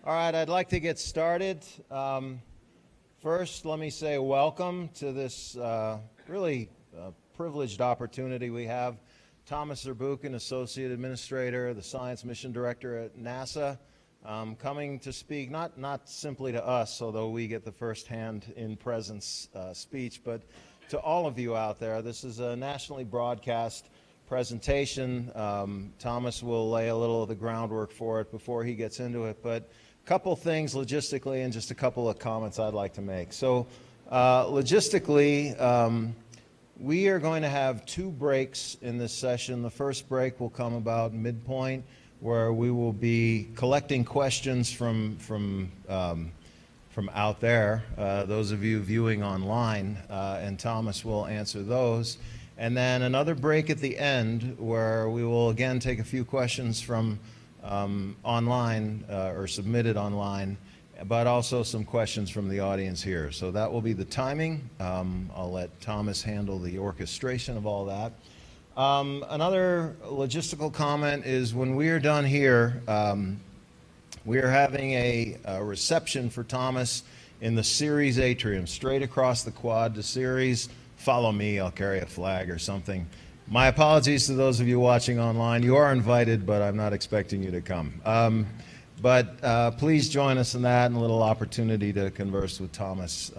All right, I'd like to get started. First, let me say welcome to this really privileged opportunity we have. Thomas Zurbuchen, Associate Administrator, the Science Mission Director at NASA, coming to speak not simply to us, although we get the first-hand in-presence speech, but to all of you out there. This is a nationally broadcast presentation. Thomas will lay a little of the groundwork for it before he gets into it, but a couple things logistically and just a couple of comments I'd like to make. So logistically, we are going to have two breaks in this session. The first break will come about midpoint, where we will be collecting questions from out there, those of you viewing online, and Thomas will answer those. And then another break at the end where we will again take a few questions from online or submitted online, but also some questions from the audience here. So that will be the timing. I'll let Thomas handle the orchestration of all that. Another logistical comment is when we are done here, we are having a reception for Thomas in the Ceres atrium, straight across the quad to Ceres. Follow me, I'll carry a flag or something. My apologies to those of you watching online. You are invited, but I'm not expecting you to come. But please join us in that, and a little opportunity to converse with Thomas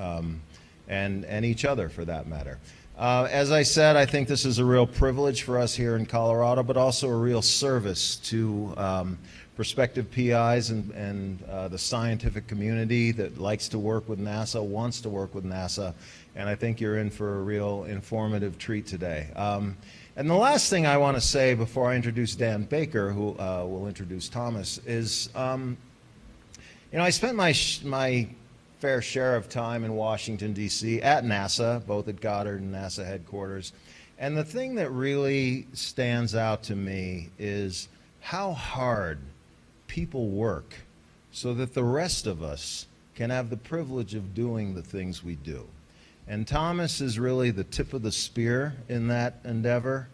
and each other, for that matter. As I said, I think this is a real privilege for us here in Colorado, but also a real service to prospective PIs and the scientific community that likes to work with NASA, wants to work with NASA, and I think you're in for a real informative treat today. And the last thing I want to say before I introduce Dan Baker, who will introduce Thomas, is I spent my fair share of time in Washington, D.C. at NASA, both at Goddard and NASA headquarters. And the thing that really stands out to me is how hard people work so that the rest of us can have the privilege of doing the things we do. And Thomas is really the tip of the spear in that endeavor.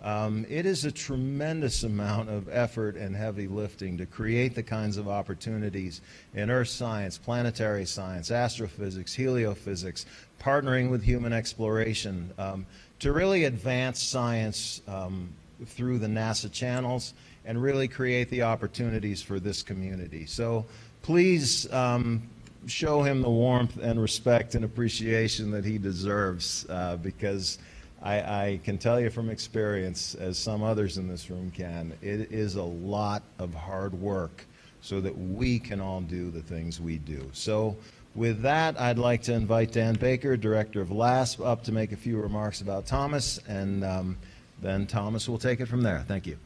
It is a tremendous amount of effort and heavy lifting to create the kinds of opportunities in earth science, planetary science, astrophysics, heliophysics, partnering with human exploration, to really advance science through the NASA channels and really create the opportunities for this community. So please show him the warmth and respect and appreciation that he deserves, because I can tell you from experience, as some others in this room can, it is a lot of hard work so that we can all do the things we do. So with that, I'd like to invite Dan Baker, Director of LASP, up to make a few remarks about Thomas, and then Thomas will take it from there. Thank you.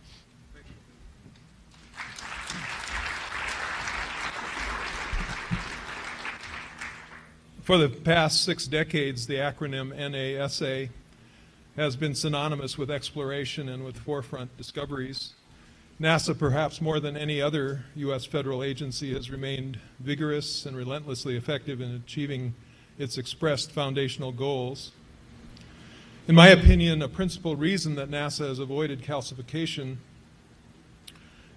For the past 6 decades, the acronym NASA has been synonymous with exploration and with forefront discoveries. NASA, perhaps more than any other U.S. federal agency, has remained vigorous and relentlessly effective in achieving its expressed foundational goals. In my opinion, a principal reason that NASA has avoided calcification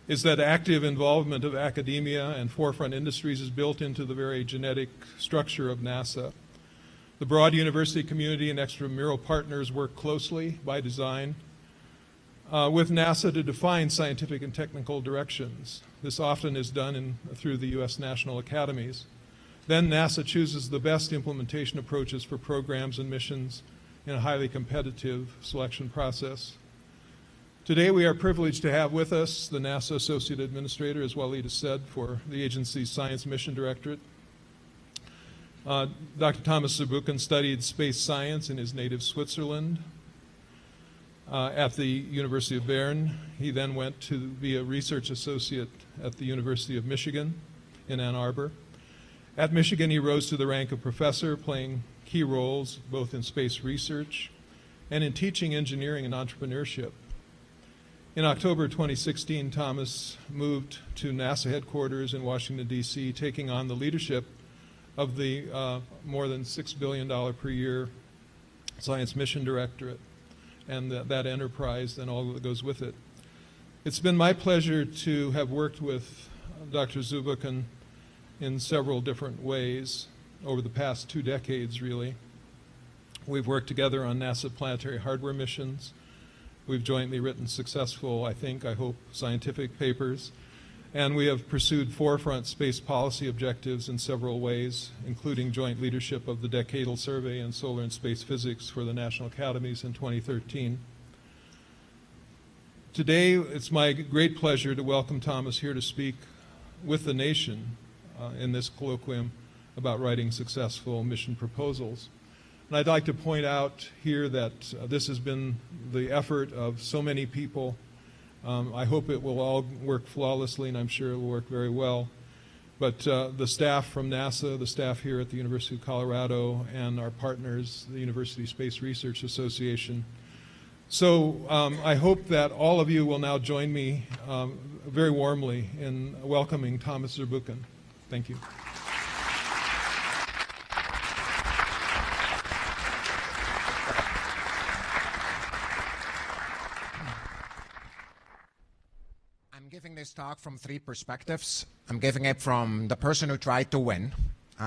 is that active involvement of academia and forefront industries is built into the very genetic structure of NASA. The broad university community and extramural partners work closely by design with NASA to define scientific and technical directions. This often is done through the U.S. national academies. Then NASA chooses the best implementation approaches for programs and missions in a highly competitive selection process. Today we are privileged to have with us the NASA Associate Administrator, as Walid said, for the agency's Science Mission Directorate. Dr. Thomas Zurbuchen studied space science in his native Switzerland at the University of Bern. He then went to be a research associate at the University of Michigan in Ann Arbor. At Michigan, he rose to the rank of professor, playing key roles both in space research and in teaching engineering and entrepreneurship. In October 2016, Thomas moved to NASA headquarters in Washington, D.C., taking on the leadership of the more than $6 billion per year Science Mission Directorate and that enterprise and all that goes with it. It's been my pleasure to have worked with Dr. Zurbuchen in several different ways over the past 2 decades, really. We've worked together on NASA planetary hardware missions. We've jointly written successful, I hope, scientific papers. And we have pursued forefront space policy objectives in several ways, including joint leadership of the Decadal Survey in Solar and Space Physics for the National Academies in 2013. Today, it's my great pleasure to welcome Thomas here to speak with the nation in this colloquium about writing successful mission proposals. And I'd like to point out here that this has been the effort of so many people. I hope it will all work flawlessly, and I'm sure it will work very well. But the staff from NASA, the staff here at the University of Colorado, and our partners, the University Space Research Association. So I hope that all of you will now join me very warmly in welcoming Thomas Zurbuchen. Thank you. I'm giving this talk from 3 perspectives. I'm giving it from the person who tried to win,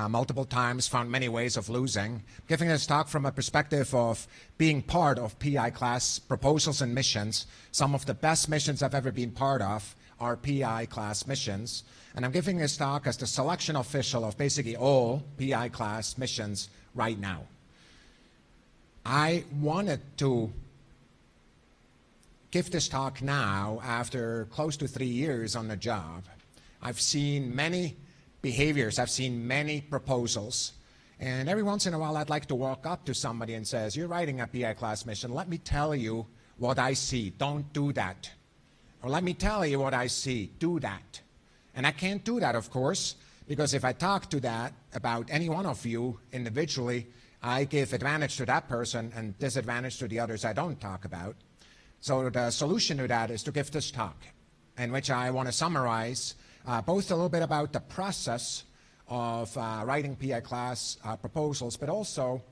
multiple times, found many ways of losing. I'm giving this talk from a perspective of being part of PI class proposals and missions. Some of the best missions I've ever been part of are PI class missions. And I'm giving this talk as the selection official of basically all PI class missions right now. I wanted to give this talk now after close to 3 years on the job. I've seen many behaviors, I've seen many proposals, and every once in a while I'd like to walk up to somebody and says, you're writing a PI class mission, let me tell you what I see, don't do that. Or let me tell you what I see, do that. And I can't do that, of course, because if I talk to that about any one of you individually, I give advantage to that person and disadvantage to the others I don't talk about. So the solution to that is to give this talk, in which I want to summarize both a little bit about the process of writing PI class proposals, but also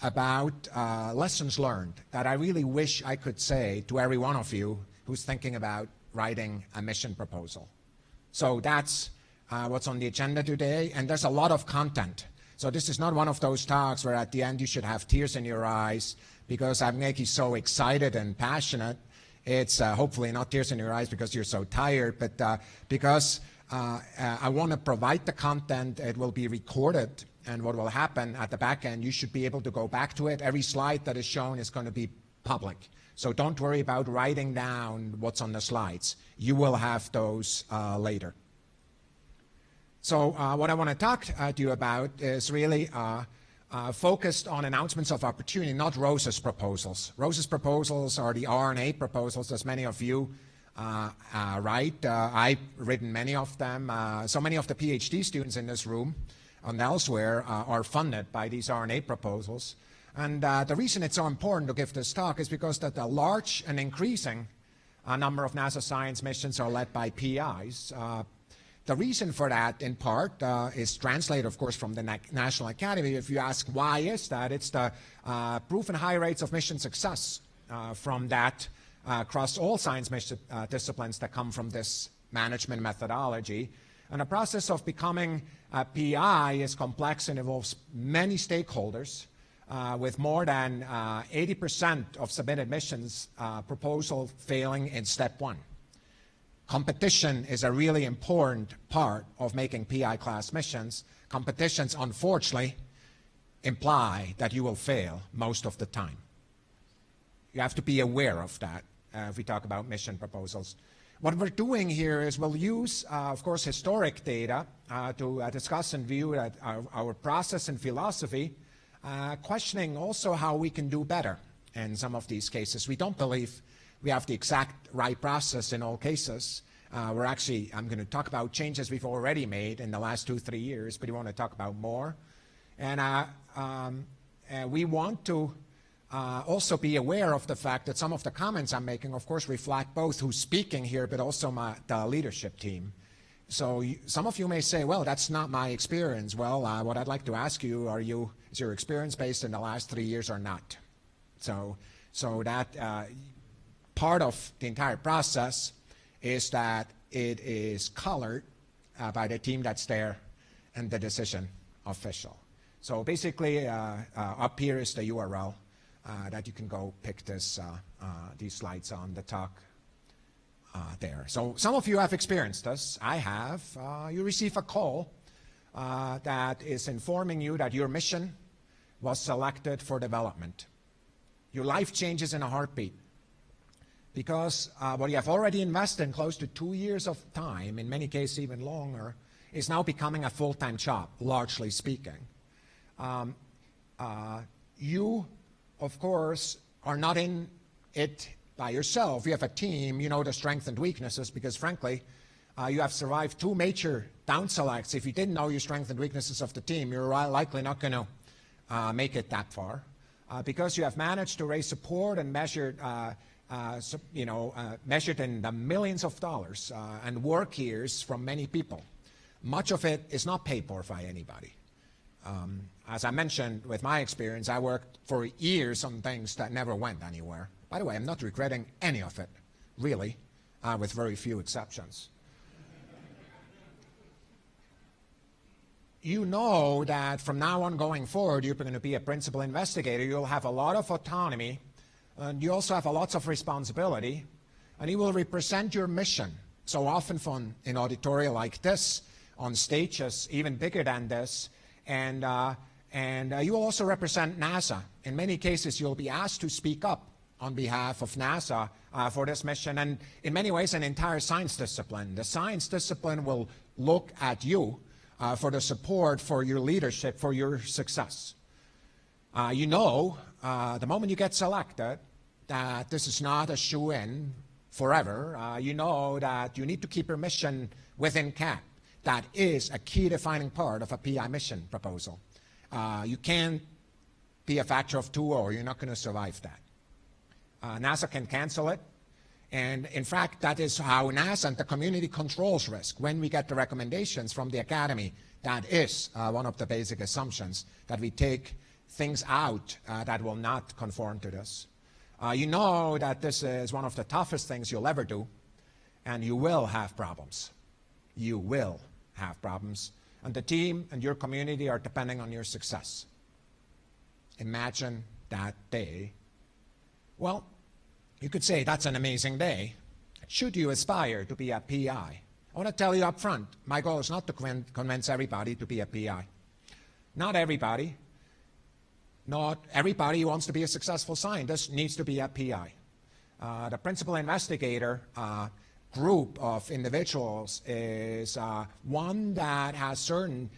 about lessons learned that I really wish I could say to every one of you who's thinking about writing a mission proposal. So that's what's on the agenda today, and there's a lot of content. So this is not one of those talks where at the end you should have tears in your eyes because I'm making you so excited and passionate. It's hopefully not tears in your eyes because you're so tired, but because I want to provide the content. It will be recorded, and what will happen at the back end, you should be able to go back to it. Every slide that is shown is going to be public. So don't worry about writing down what's on the slides. You will have those later. So what I want to talk to you about is really focused on announcements of opportunity, not Rose's proposals. Rose's proposals are the RNA proposals, as many of you write. I've written many of them. So many of the PhD students in this room and elsewhere are funded by these RNA proposals. And the reason it's so important to give this talk is because that the large and increasing number of NASA science missions are led by PIs. The reason for that, in part, is translated, of course, from the National Academy. If you ask why is that, it's the proven high rates of mission success from that across all science mission disciplines that come from this management methodology. And the process of becoming a PI is complex and involves many stakeholders, with more than 80% of submitted missions proposal failing in step 1. Competition is a really important part of making PI class missions. Competitions, unfortunately, imply that you will fail most of the time. You have to be aware of that if we talk about mission proposals. What we're doing here is we'll use, of course, historic data to discuss and view our process and philosophy, questioning also how we can do better in some of these cases. We don't believe we have the exact right process in all cases. I'm going to talk about changes we've already made in the last 2-3 years, but we want to talk about more. And we want to also be aware of the fact that some of the comments I'm making, of course, reflect both who's speaking here, but also the leadership team. So some of you may say, well, that's not my experience. Well, what I'd like to ask you, is your experience based in the last 3 years or not? So that part of the entire process is that it is colored by the team that's there and the decision official. So basically, up here is the URL that you can go pick these slides on the talk there. So some of you have experienced this. I have. You receive a call that is informing you that your mission was selected for development. Your life changes in a heartbeat because what you have already invested in close to 2 years of time, in many cases even longer, is now becoming a full-time job, largely speaking. You, of course, are not in it by yourself. You have a team. You know the strengths and weaknesses because, frankly, you have survived 2 major down selects. If you didn't know your strengths and weaknesses of the team, you're likely not going to make it that far because you have managed to raise support and measured in the millions of dollars and work years from many people. Much of it is not paid for by anybody. As I mentioned, with my experience, I worked for years on things that never went anywhere. By the way, I'm not regretting any of it, really, with very few exceptions. You know that from now on going forward, you're going to be a principal investigator. You'll have a lot of autonomy, and you also have lots of responsibility, and you will represent your mission. So often in auditorium like this, on stages even bigger than this, and you will also represent NASA. In many cases, you'll be asked to speak up on behalf of NASA for this mission, and in many ways, an entire science discipline. The science discipline will look at you for the support, for your leadership, for your success. You know, the moment you get selected, that this is not a Shoo-In forever. You know that you need to keep your mission within cap. That is a key defining part of a PI mission proposal. You can't be a factor of 2 or you're not going to survive that. NASA can cancel it. And in fact, that is how NASA and the community controls risk. When we get the recommendations from the Academy, that is one of the basic assumptions, that we take things out that will not conform to this. You know that this is one of the toughest things you'll ever do, and you will have problems. You will have problems. And the team and your community are depending on your success. Imagine that day. Well, you could say that's an amazing day. Should you aspire to be a PI? I want to tell you up front, my goal is not to convince everybody to be a PI. Not everybody. Not everybody who wants to be a successful scientist needs to be a PI. The principal investigator group of individuals is one that has certain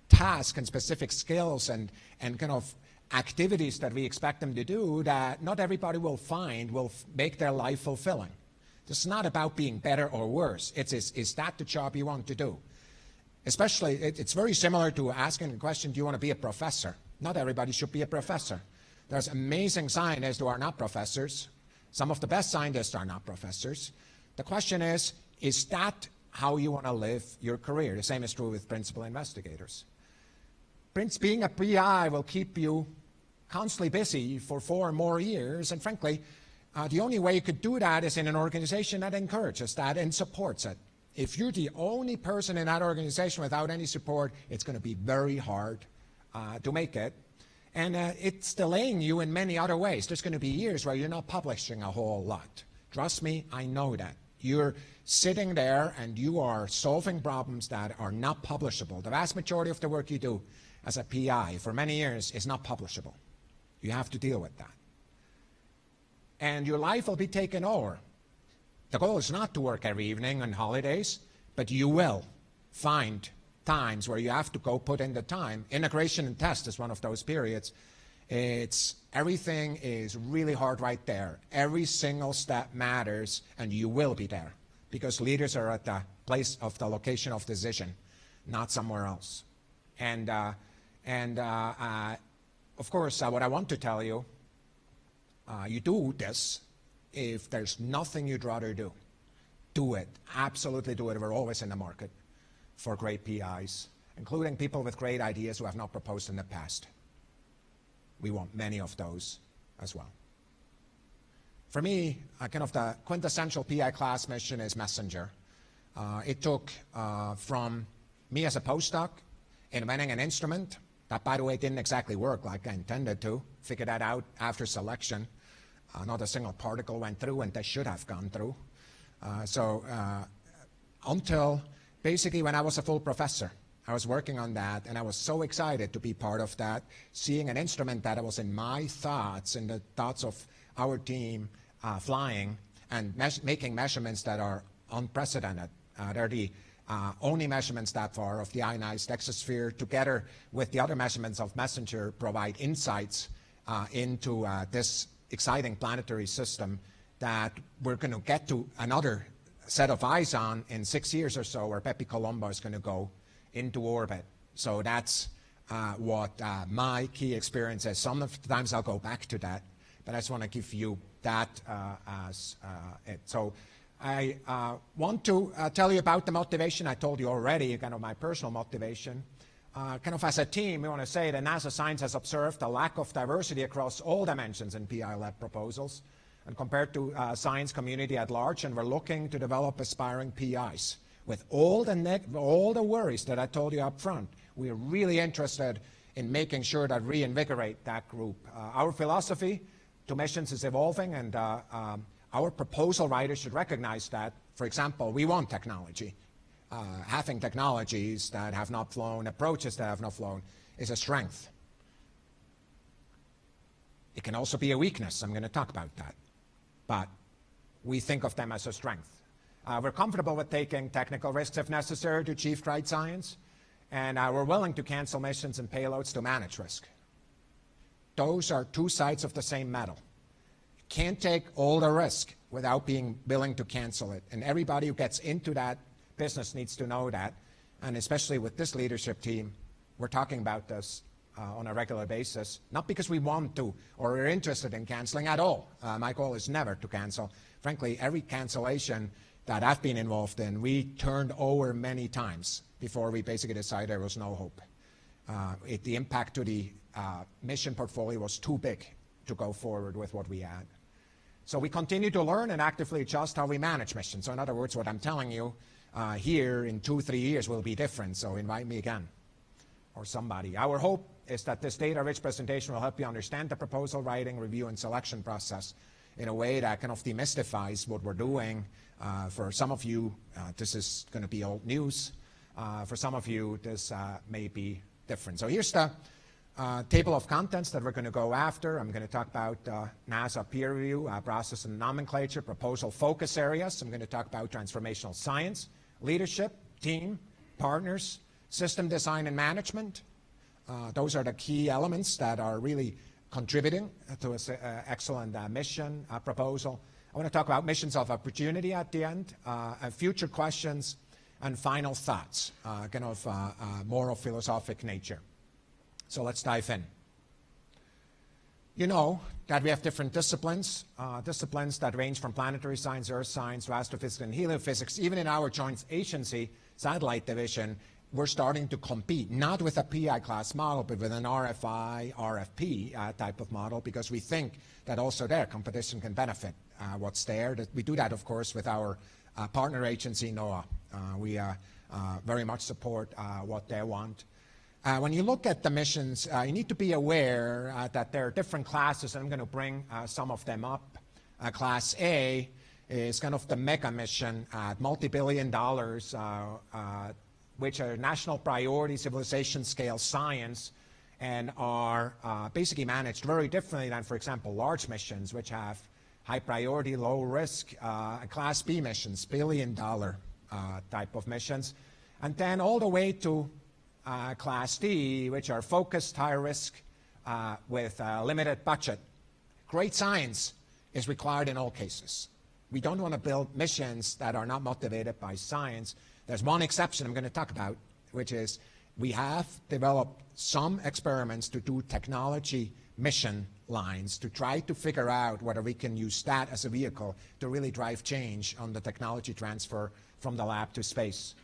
tasks and specific skills and kind of activities that we expect them to do that not everybody will find will make their life fulfilling. This is not about being better or worse. Is that the job you want to do? Especially, it's very similar to asking the question, do you want to be a professor? Not everybody should be a professor. There's amazing scientists who are not professors. Some of the best scientists are not professors. The question is that how you want to live your career? The same is true with principal investigators. Being a PI will keep you constantly busy for 4 more years, and frankly, the only way you could do that is in an organization that encourages that and supports it. If you're the only person in that organization without any support, it's going to be very hard to make it. And it's delaying you in many other ways. There's going to be years where you're not publishing a whole lot. Trust me, I know that. You're sitting there and you are solving problems that are not publishable. The vast majority of the work you do as a PI for many years is not publishable. You have to deal with that. And your life will be taken over. The goal is not to work every evening on holidays, but you will find times where you have to go put in the time. Integration and test is one of those periods. Everything is really hard right there. Every single step matters, and you will be there because leaders are at the place of the location of decision, not somewhere else. And of course, what I want to tell you, you do this if there's nothing you'd rather do. Do it. Absolutely do it. We're always in the market for great PIs, including people with great ideas who have not proposed in the past. We want many of those as well. For me, kind of the quintessential PI class mission is messenger. It took from me as a postdoc inventing an instrument that, by the way, didn't exactly work like I intended to. Figured that out after selection. Not a single particle went through, and they should have gone through. Until basically when I was a full professor, I was working on that, and I was so excited to be part of that, seeing an instrument that was in my thoughts, in the thoughts of our team, flying and making measurements that are unprecedented. They're the only measurements that far of the ionized exosphere, together with the other measurements of MESSENGER, provide insights into this exciting planetary system that we're going to get to another set of eyes on in 6 years or so, where Bepi Colombo is going to go into orbit. So that's what my key experience is. Sometimes I'll go back to that, but I just want to give you that as it. So I want to tell you about the motivation. I told you already, kind of my personal motivation. Kind of as a team, we want to say that NASA Science has observed a lack of diversity across all dimensions in PI-led proposals and compared to science community at large, and we're looking to develop aspiring PIs. With all the worries that I told you up front, we're really interested in making sure that reinvigorate that group. Our philosophy to missions is evolving, and our proposal writers should recognize that. For example, we want technology. Having technologies that have not flown, approaches that have not flown, is a strength. It can also be a weakness. I'm going to talk about that. But we think of them as a strength. We're comfortable with taking technical risks if necessary to achieve right science, and we're willing to cancel missions and payloads to manage risk. Those are two sides of the same medal. You can't take all the risk without being willing to cancel it, and everybody who gets into that business needs to know that, and especially with this leadership team, we're talking about this on a regular basis, not because we want to or we're interested in canceling at all. My goal is never to cancel. Frankly, every cancellation that I've been involved in, we turned over many times before we basically decided there was no hope. The impact to the mission portfolio was too big to go forward with what we had. So we continue to learn and actively adjust how we manage missions. So in other words, what I'm telling you here in 2-3 years will be different, so invite me again or somebody. Our hope is that this data-rich presentation will help you understand the proposal writing, review, and selection process in a way that kind of demystifies what we're doing. For some of you, this is going to be old news. For some of you, this may be different. So here's the table of contents that we're going to go after. I'm going to talk about NASA peer review, process and nomenclature, proposal focus areas. I'm going to talk about transformational science, leadership, team, partners, system design and management. Those are the key elements that are really contributing to an excellent mission proposal. I want to talk about missions of opportunity at the end, future questions, and final thoughts, kind of more of philosophic nature. So let's dive in. You know that we have different disciplines that range from planetary science, earth science, to astrophysics and heliophysics. Even in our joint agency satellite division, we're starting to compete, not with a PI class model, but with an RFI, RFP type of model, because we think that also there competition can benefit what's there. We do that, of course, with our partner agency, NOAA. We very much support what they want. When you look at the missions, you need to be aware that there are different classes, and I'm going to bring some of them up. Class A is kind of the mega mission at multi-billion dollars, which are national priority, civilization scale science, and are basically managed very differently than, for example, large missions, which have high priority, low risk, Class B missions, billion-dollar type of missions, and then all the way to Class D, which are focused, high risk, with limited budget. Great science is required in all cases. We don't want to build missions that are not motivated by science. There's one exception I'm going to talk about, which is we have developed some experiments to do technology mission lines to try to figure out whether we can use that as a vehicle to really drive change on the technology transfer from the lab to space.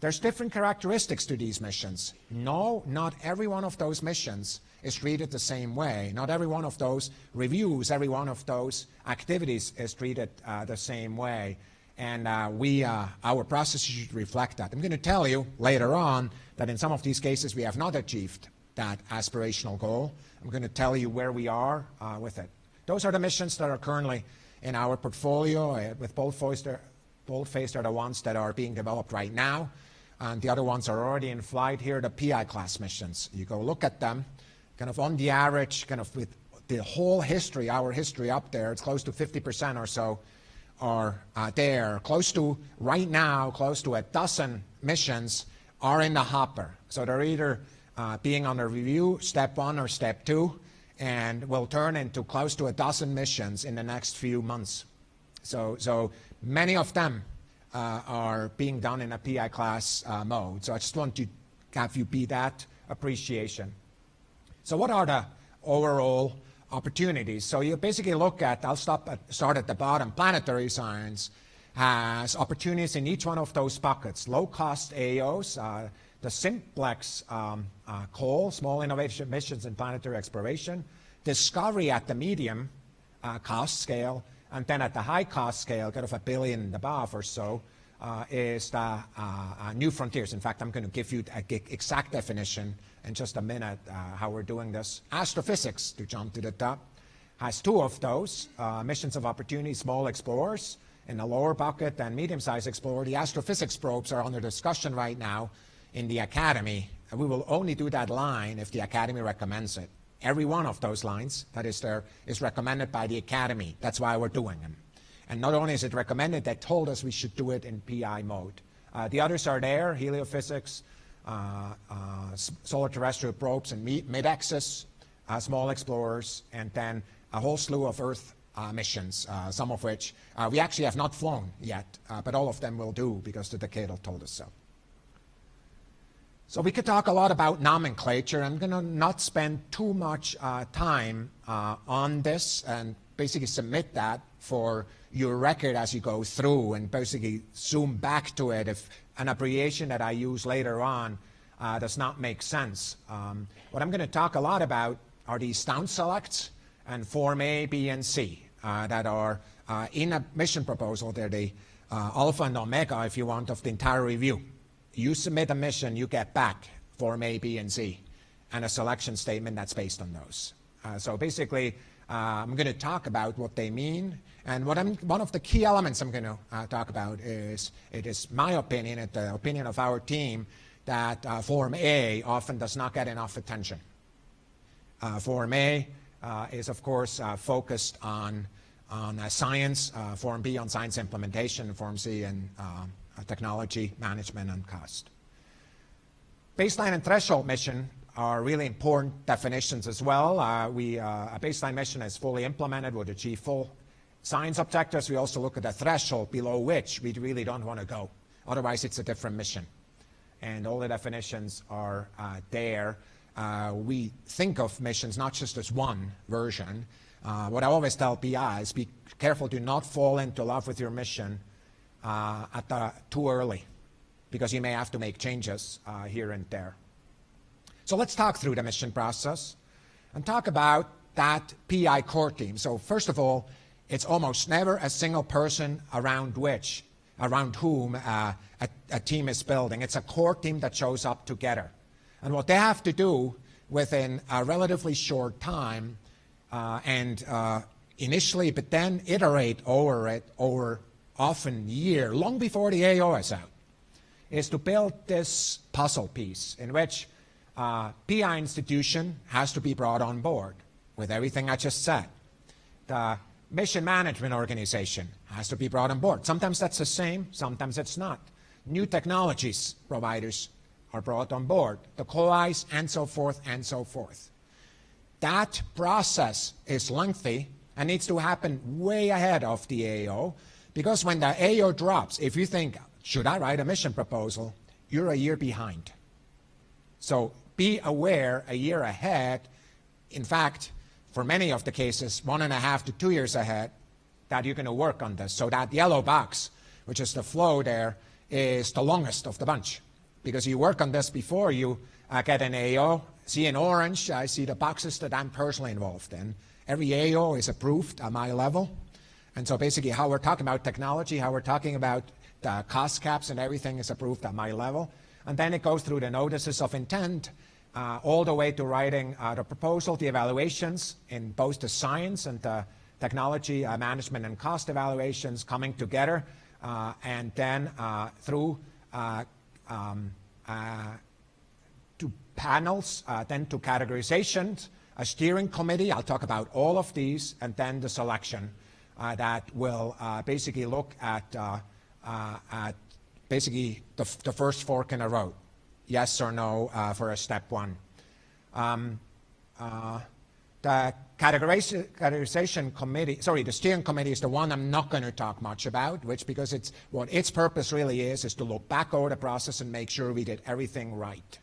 There's different characteristics to these missions. No, not every one of those missions is treated the same way. Not every one of those reviews, every one of those activities is treated the same way. And our process should reflect that. I'm going to tell you later on that in some of these cases we have not achieved that aspirational goal. I'm going to tell you where we are with it. Those are the missions that are currently in our portfolio. With boldface are the ones that are being developed right now, and the other ones are already in flight. Here are the PI class missions. You go look at them, kind of on the average, kind of with the whole history, our history up there, it's close to 50% or so are there. Close to, right now, close to a dozen missions are in the hopper. So they're either being under review, step 1 or step 2, and will turn into close to a dozen missions in the next few months. So many of them are being done in a PI class mode. So I just want to have you be that appreciation. So what are the overall opportunities? So you basically look at, start at the bottom. Planetary science has opportunities in each one of those buckets. Low-cost AOs, the simplex COL, small innovation missions in planetary exploration, discovery at the medium cost scale, and then at the high cost scale, kind of $1 billion and above or so, is the new frontiers. In fact, I'm going to give you an exact definition in just a minute how we're doing this. Astrophysics, to jump to the top, has 2 of those, missions of opportunity, small explorers in the lower bucket and medium-sized explorer. The astrophysics probes are under discussion right now in the academy. And we will only do that line if the academy recommends it. Every one of those lines that is there is recommended by the academy. That's why we're doing them. And not only is it recommended, they told us we should do it in PI mode. The others are there, heliophysics, solar terrestrial probes and mid-axis, small explorers, and then a whole slew of Earth missions, some of which we actually have not flown yet, but all of them will do because the decadal told us so. So we could talk a lot about nomenclature. I'm going to not spend too much time on this and basically submit that for your record as you go through and basically zoom back to it if an abbreviation that I use later on does not make sense. What I'm going to talk a lot about are these down selects and Form A, B, and C that are in a mission proposal. They're the alpha and omega, if you want, of the entire review. You submit a mission, you get back Form A, B, and C, and a selection statement that's based on those. So basically, I'm going to talk about what they mean, and one of the key elements I'm going to talk about is, it is my opinion, and the opinion of our team, that Form A often does not get enough attention. Form A is, of course, focused on science, Form B on science implementation, Form C and technology management and cost. Baseline and threshold mission are really important definitions as well. A baseline mission is fully implemented, would achieve full science objectives. We also look at the threshold below which we really don't want to go. Otherwise, it's a different mission. And all the definitions are there. We think of missions not just as one version. What I always tell PI is be careful to not fall into love with your mission too early, because you may have to make changes here and there. So let's talk through the mission process and talk about that PI core team. So first of all, it's almost never a single person around whom a team is building. It's a core team that shows up together. And what they have to do within a relatively short time initially, but then iterate over it over often year, long before the AO is out, is to build this puzzle piece in which PI institution has to be brought on board with everything I just said. The mission management organization has to be brought on board. Sometimes that's the same, sometimes it's not. New technologies providers are brought on board, the COIs, and so forth and so forth. That process is lengthy and needs to happen way ahead of the AO, because when the AO drops, if you think, should I write a mission proposal, you're a year behind. So be aware a year ahead, in fact, for many of the cases, 1.5 to 2 years ahead, that you're going to work on this. So that yellow box, which is the flow there, is the longest of the bunch, because you work on this before you get an AO. See in orange, I see the boxes that I'm personally involved in. Every AO is approved at my level. And so basically how we're talking about technology, how we're talking about the cost caps and everything is approved at my level. And then it goes through the notices of intent all the way to writing the proposal, the evaluations in both the science and the technology management and cost evaluations coming together, and then through to panels, then to categorizations, a steering committee, I'll talk about all of these, and then the selection that will basically look at basically the first fork in the road, yes or no for a step one. The categorization committee, sorry, the steering committee is the one I'm not going to talk much about, which because it's what its purpose really is to look back over the process and make sure we did everything right.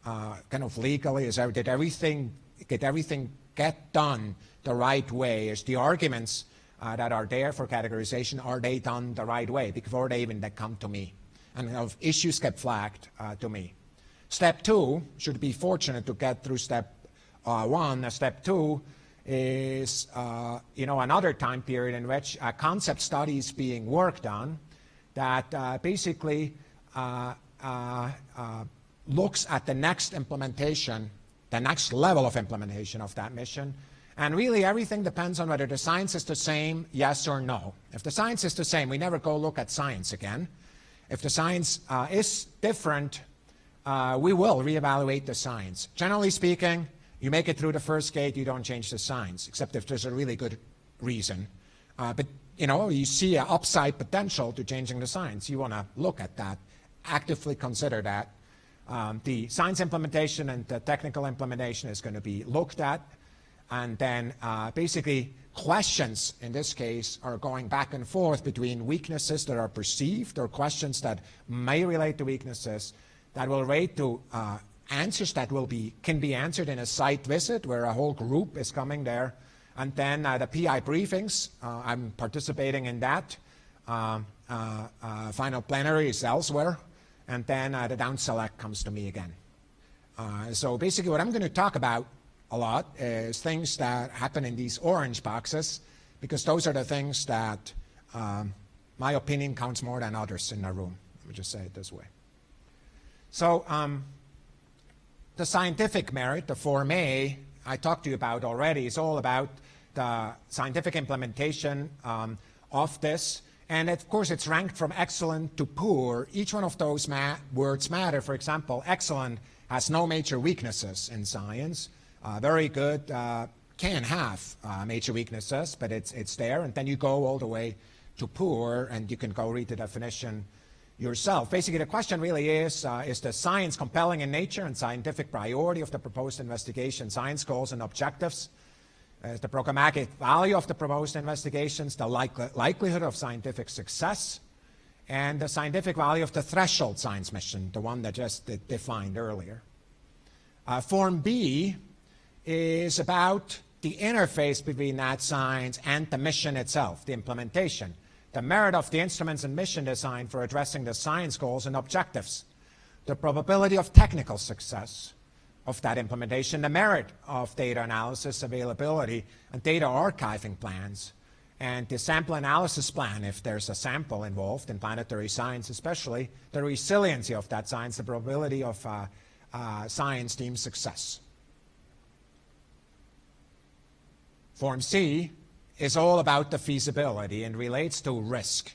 Kind of legally, did everything get done the right way? Is the arguments that are there for categorization, are they done the right way before they even come to me? And if issues get flagged to me. Step two should be fortunate to get through step one. Step two is another time period in which a concept study is being worked on that basically looks at the next implementation, the next level of implementation of that mission. And really everything depends on whether the science is the same, yes or no. If the science is the same, we never go look at science again. If the science is different, we will reevaluate the science. Generally speaking, you make it through the first gate, you don't change the science, except if there's a really good reason. But you see an upside potential to changing the science. You want to look at that, actively consider that. The science implementation and the technical implementation is going to be looked at. And then basically questions in this case are going back and forth between weaknesses that are perceived or questions that may relate to weaknesses that will relate to answers that can be answered in a site visit where a whole group is coming there. And then the PI briefings, I'm participating in that. Final plenary is elsewhere. And then the down select comes to me again. So basically what I'm going to talk about a lot is things that happen in these orange boxes, because those are the things that my opinion counts more than others in the room. Let me just say it this way. So the scientific merit, the Form A, I talked to you about already, is all about the scientific implementation of this. And of course, it's ranked from excellent to poor. Each one of those words matter. For example, excellent has no major weaknesses in science. Very good can have major weaknesses, but it's there. And then you go all the way to poor, and you can go read the definition yourself. Basically, the question really is the science compelling in nature and scientific priority of the proposed investigation, science goals and objectives? The programmatic value of the proposed investigations, the likelihood of scientific success, and the scientific value of the threshold science mission, the one that just defined earlier. Form B is about the interface between that science and the mission itself, the implementation, the merit of the instruments and mission design for addressing the science goals and objectives, the probability of technical success of that implementation, the merit of data analysis, availability, and data archiving plans, and the sample analysis plan, if there's a sample involved in planetary science especially, the resiliency of that science, the probability of science team success. Form C is all about the feasibility and relates to risk.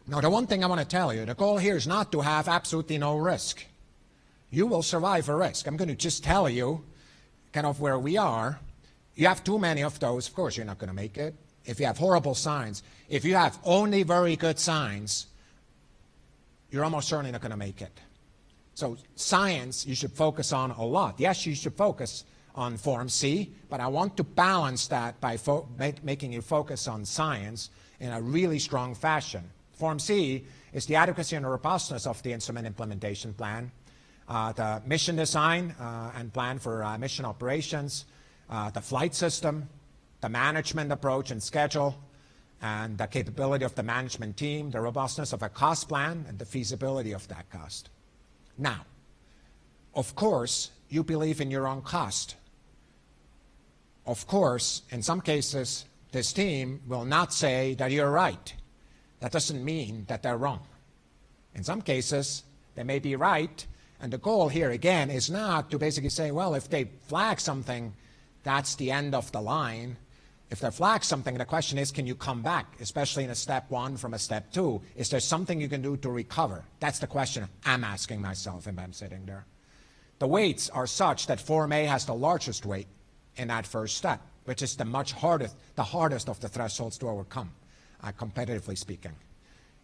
Now, the one thing I want to tell you, the goal here is not to have absolutely no risk. You will survive a risk. I'm going to just tell you kind of where we are. You have too many of those, of course you're not going to make it. If you have horrible signs, if you have only very good signs, you're almost certainly not going to make it. So science you should focus on a lot. Yes, you should focus on Form C, but I want to balance that by making you focus on science in a really strong fashion. Form C is the adequacy and robustness of the instrument implementation plan, the mission design and plan for mission operations, the flight system, the management approach and schedule, and the capability of the management team, the robustness of a cost plan, and the feasibility of that cost. Now, of course, you believe in your own cost. Of course, in some cases, this team will not say that you're right. That doesn't mean that they're wrong. In some cases, they may be right, and the goal here, again, is not to basically say, well, if they flag something, that's the end of the line. If they flag something, the question is, can you come back, especially in a step 1 from a step 2? Is there something you can do to recover? That's the question I'm asking myself if I'm sitting there. The weights are such that Form A has the largest weight in that first step, which is the hardest of the thresholds to overcome, competitively speaking.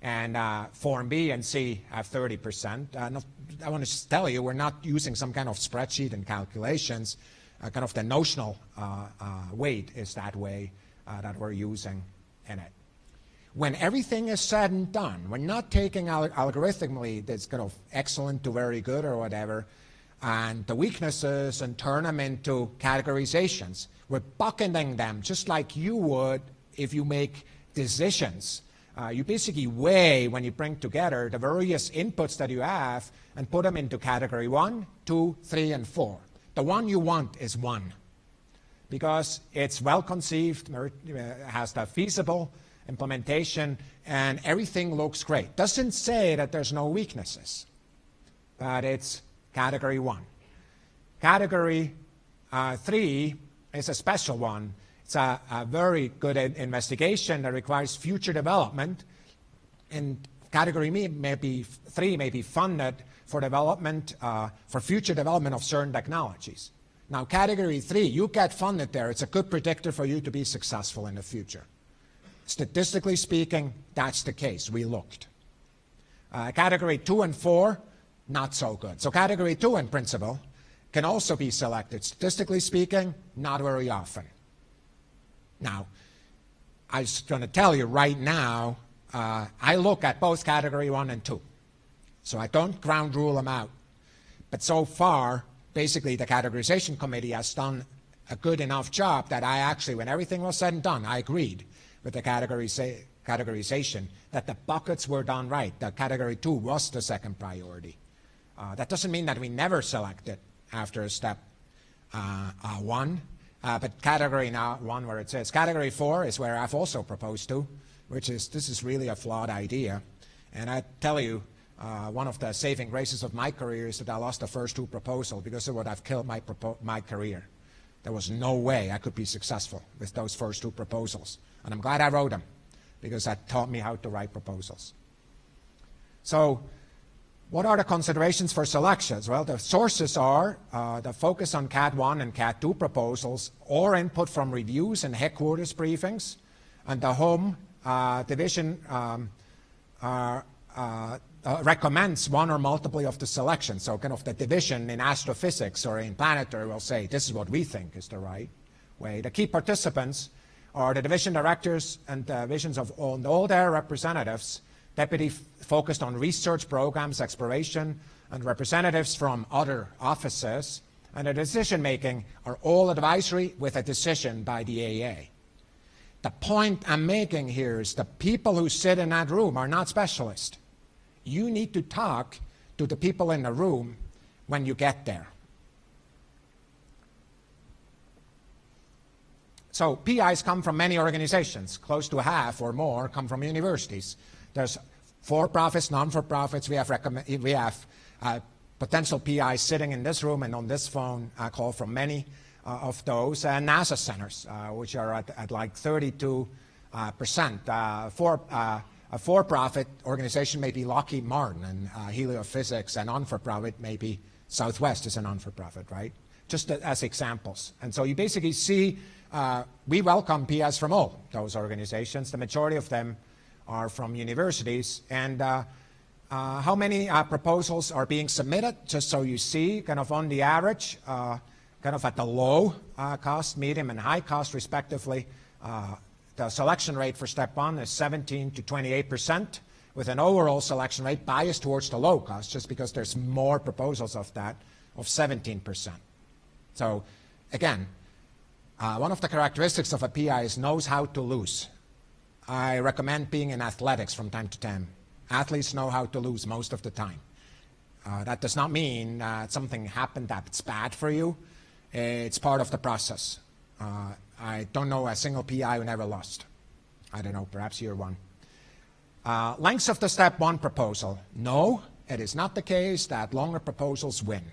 And Form B and C have 30%. I want to just tell you, we're not using some kind of spreadsheet and calculations. Kind of the notional weight is that way that we're using in it. When everything is said and done, we're not taking algorithmically this kind of excellent to very good or whatever, and the weaknesses and turn them into categorizations. We're bucketing them just like you would if you make decisions. You basically weigh, when you bring together the various inputs that you have and put them into category 1, 2, 3, and 4. The one you want is 1 because it's well conceived, has the feasible implementation, and everything looks great. Doesn't say that there's no weaknesses, but it's category 1. Category 3 is a special one. It's a very good investigation that requires future development, and category 3 may be funded for development, for future development of certain technologies. Now, category 3, you get funded there. It's a good predictor for you to be successful in the future. Statistically speaking, that's the case. We looked. Category 2 and 4, not so good. So category 2 in principle can also be selected. Statistically speaking, not very often. Now, I'm just going to tell you right now, I look at both category 1 and 2. So I don't ground rule them out. But so far, basically the categorization committee has done a good enough job that I actually, when everything was said and done, I agreed with the categorization that the buckets were done right, that category 2 was the second priority. That doesn't mean that we never select it after step 1. But category 1, where it says category 4 is where I've also proposed to, which is this is really a flawed idea. And I tell you, one of the saving graces of my career is that I lost the first 2 proposals because it would have killed my career. There was no way I could be successful with those first 2 proposals. And I'm glad I wrote them because that taught me how to write proposals. So what are the considerations for selections? Well, the sources are the focus on CAT 1 and CAT 2 proposals or input from reviews and headquarters briefings, and the home division recommends one or multiple of the selections. So kind of the division in astrophysics or in planetary will say, this is what we think is the right way. The key participants are the division directors and divisions of all their representatives, deputy focused on research programs, exploration, and representatives from other offices. And the decision-making are all advisory with a decision by the AA. The point I'm making here is the people who sit in that room are not specialists. You need to talk to the people in the room when you get there. So PIs come from many organizations. Close to half or more come from universities. There's for-profits, non-for-profits. We have potential PIs sitting in this room and on this phone call from many of those, and NASA centers, which are at like 32%. A for-profit organization may be Lockheed Martin and Heliophysics, and non-for-profit may be Southwest is a non-for-profit, right? Just as examples. And so you basically see we welcome PIs from all those organizations. The majority of them are from universities. And how many proposals are being submitted, just so you see, kind of on the average, kind of at the low cost, medium, and high cost, respectively. The selection rate for step 1 is 17 to 28%, with an overall selection rate biased towards the low cost, just because there's more proposals of that, of 17%. So, again, one of the characteristics of a PI is knows how to lose. I recommend being in athletics from time to time. Athletes know how to lose most of the time. That does not mean something happened that's bad for you. It's part of the process. I don't know a single PI who never lost. I don't know, perhaps you're one. Lengths of the step 1 proposal. No, it is not the case that longer proposals win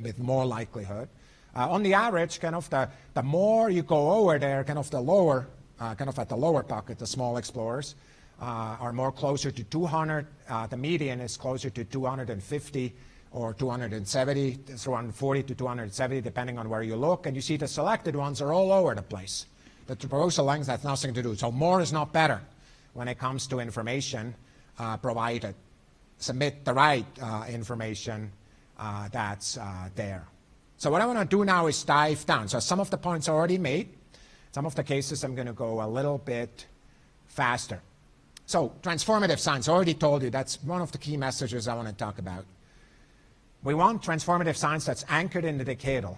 with more likelihood. On the average, kind of the more you go over there, kind of the lower, kind of at the lower pocket, the small explorers are more closer to 200. The median is closer to 250 or 270, 240 to 270, depending on where you look. And you see the selected ones are all over the place. The proposal length has nothing to do. So more is not better when it comes to information provided. Submit the right information that's there. So what I want to do now is dive down. So some of the points are already made. Some of the cases I'm going to go a little bit faster. So transformative science, I already told you that's one of the key messages I want to talk about. We want transformative science that's anchored in the decadal,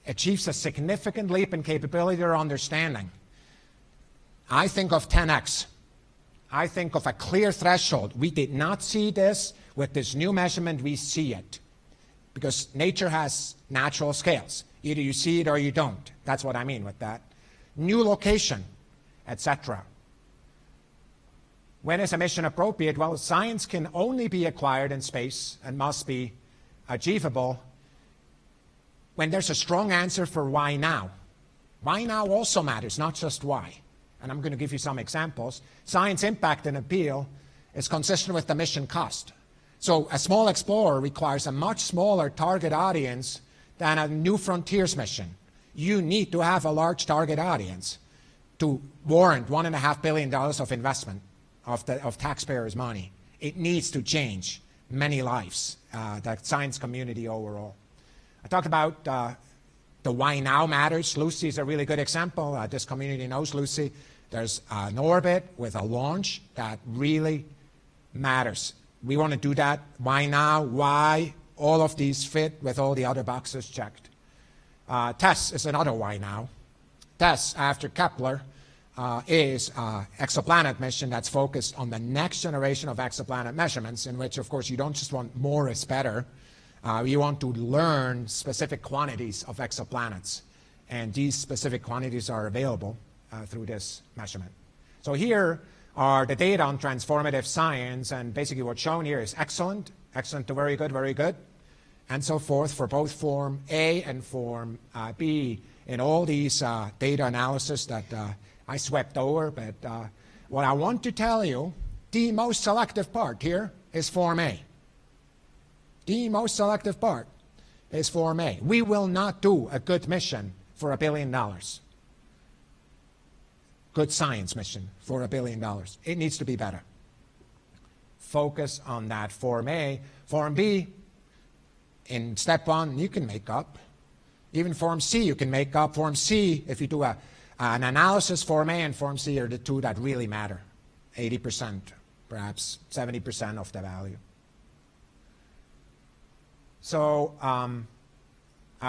achieves a significant leap in capability or understanding. I think of 10x. I think of a clear threshold. We did not see this. With this new measurement, we see it. Because nature has natural scales. Either you see it or you don't. That's what I mean with that. New location, etc. When is a mission appropriate? Well, science can only be acquired in space and must be achievable when there's a strong answer for why now. Why now also matters, not just why. And I'm going to give you some examples. Science impact and appeal is consistent with the mission cost. So a small explorer requires a much smaller target audience than a New Frontiers mission. You need to have a large target audience to warrant $1.5 billion of investment of taxpayers' money. It needs to change many lives, the science community overall. I talked about the why now matters. Lucy is a really good example. This community knows Lucy. There's an orbit with a launch that really matters. We want to do that. Why now? Why? All of these fit with all the other boxes checked. TESS is another why now. TESS, after Kepler, is an exoplanet mission that's focused on the next generation of exoplanet measurements, in which, of course, you don't just want more is better. You want to learn specific quantities of exoplanets. And these specific quantities are available through this measurement. So here are the data on transformative science, and basically what's shown here is excellent, excellent to very good, and so forth for both Form A and Form B in all these data analysis that I swept over. But what I want to tell you, the most selective part here is Form A. The most selective part is Form A. We will not do a good mission for $1 billion. Good science mission for $1 billion. It needs to be better. Focus on that Form A. Form B, in step 1, you can make up. Even Form C, you can make up. Form C, if you do an analysis, Form A and Form C are the two that really matter. 80%, perhaps 70% of the value. So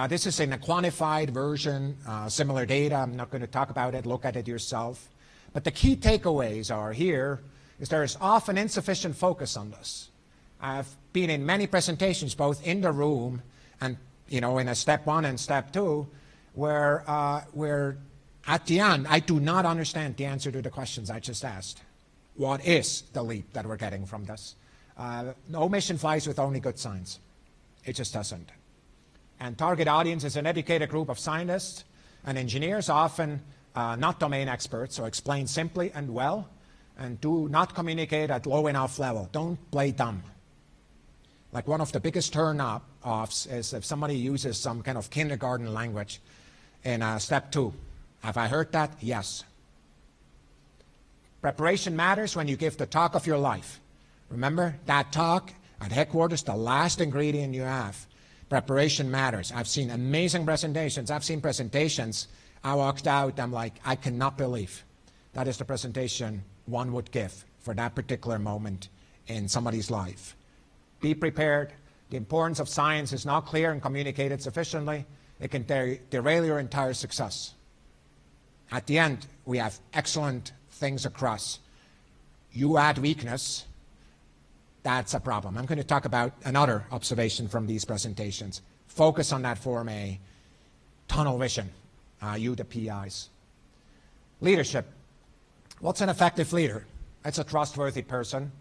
this is in a quantified version, similar data. I'm not going to talk about it. Look at it yourself. But the key takeaways are here is there is often insufficient focus on this. I've been in many presentations, both in the room and in a step 1 and step 2, where at the end, I do not understand the answer to the questions I just asked. What is the leap that we're getting from this? No mission flies with only good science. It just doesn't. And target audience is an educated group of scientists and engineers, often not domain experts, so explain simply and well, and do not communicate at low enough level. Don't play dumb. Like one of the biggest turn-offs is if somebody uses some kind of kindergarten language in step 2. Have I heard that? Yes. Preparation matters when you give the talk of your life. Remember, that talk at headquarters, the last ingredient you have. Preparation matters. I've seen amazing presentations. I've seen presentations. I walked out, I'm like, I cannot believe that is the presentation one would give for that particular moment in somebody's life. Be prepared. The importance of science is not clear and communicated sufficiently. It can derail your entire success. At the end, we have excellent things across. You add weakness, that's a problem. I'm going to talk about another observation from these presentations. Focus on that Form A, tunnel vision. you the PIs. Leadership. What's an effective leader? It's a trustworthy person.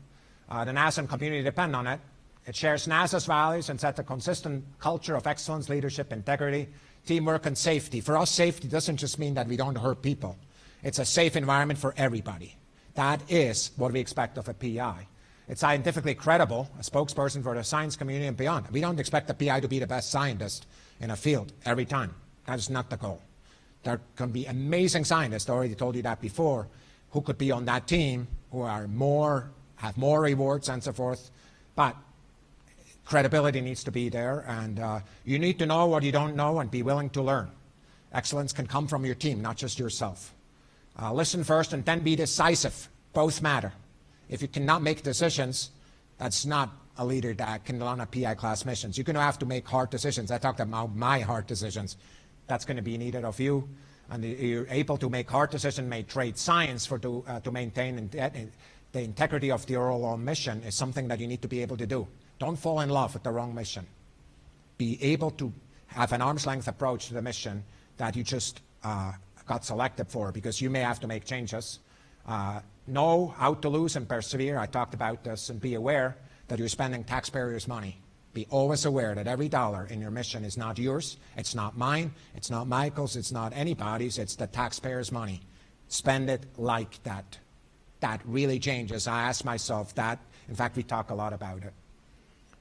The NASA and community depend on it. It shares NASA's values and sets a consistent culture of excellence, leadership, integrity, teamwork, and safety. For us, safety doesn't just mean that we don't hurt people. It's a safe environment for everybody. That is what we expect of a PI. It's scientifically credible, a spokesperson for the science community and beyond. We don't expect the PI to be the best scientist in a field every time. That is not the goal. There can be amazing scientists, I already told you that before, who could be on that team, who are have more rewards and so forth, but credibility needs to be there, and you need to know what you don't know and be willing to learn. Excellence can come from your team, not just yourself. Listen first and then be decisive. Both matter. If you cannot make decisions, that's not a leader that can run a PI class missions. You're going to have to make hard decisions. I talked about my hard decisions. That's going to be needed of you. And you're able to make hard decisions, make trade science to maintain the integrity of the overall mission is something that you need to be able to do. Don't fall in love with the wrong mission. Be able to have an arm's length approach to the mission that you just got selected for, because you may have to make changes. Know how to lose and persevere. I talked about this, and be aware that you're spending taxpayers' money. Be always aware that every dollar in your mission is not yours, it's not mine, it's not Michael's, it's not anybody's, it's the taxpayers' money. Spend it like that. That really changes. I ask myself that. In fact, we talk a lot about it.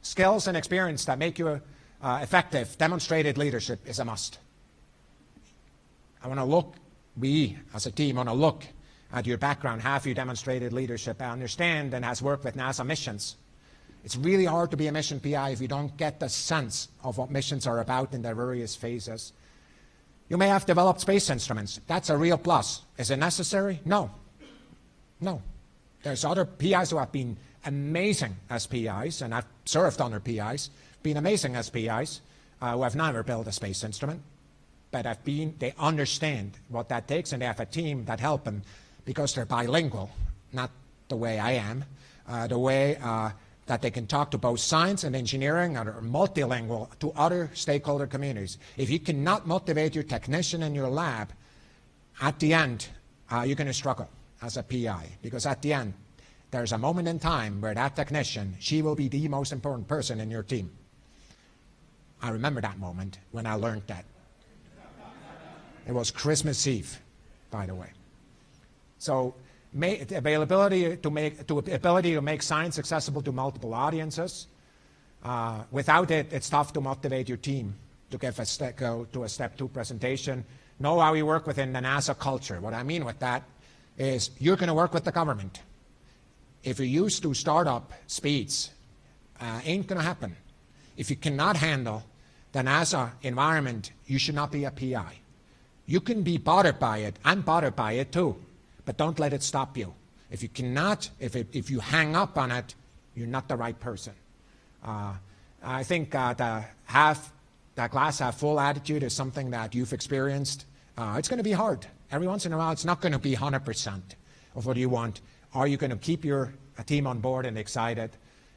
Skills and experience that make you effective, demonstrated leadership is a must. We as a team want to look at your background. Have you demonstrated leadership? I understand and has worked with NASA missions. It's really hard to be a mission PI if you don't get the sense of what missions are about in their various phases. You may have developed space instruments. That's a real plus. Is it necessary? No. No. There's other PIs who have been amazing as PIs, and I've served under PIs, been amazing as PIs, who have never built a space instrument, but they understand what that takes, and they have a team that help them because they're bilingual, not the way I am, the way that they can talk to both science and engineering, or multilingual to other stakeholder communities. If you cannot motivate your technician in your lab, at the end, you're going to struggle as a PI, because at the end, there's a moment in time where that technician, she will be the most important person in your team. I remember that moment when I learned that. It was Christmas Eve, by the way. So the ability to make science accessible to multiple audiences. Without it, it's tough to motivate your team to go to a step 2 presentation. Know how you work within the NASA culture. What I mean with that is you're going to work with the government. If you're used to startup speeds, ain't going to happen. If you cannot handle the NASA environment, you should not be a PI. You can be bothered by it. I'm bothered by it too. But don't let it stop you. If you cannot, if you hang up on it, you're not the right person. I think the glass half full attitude is something that you've experienced. It's going to be hard. Every once in a while, it's not going to be 100% of what you want. Are you going to keep your team on board and excited?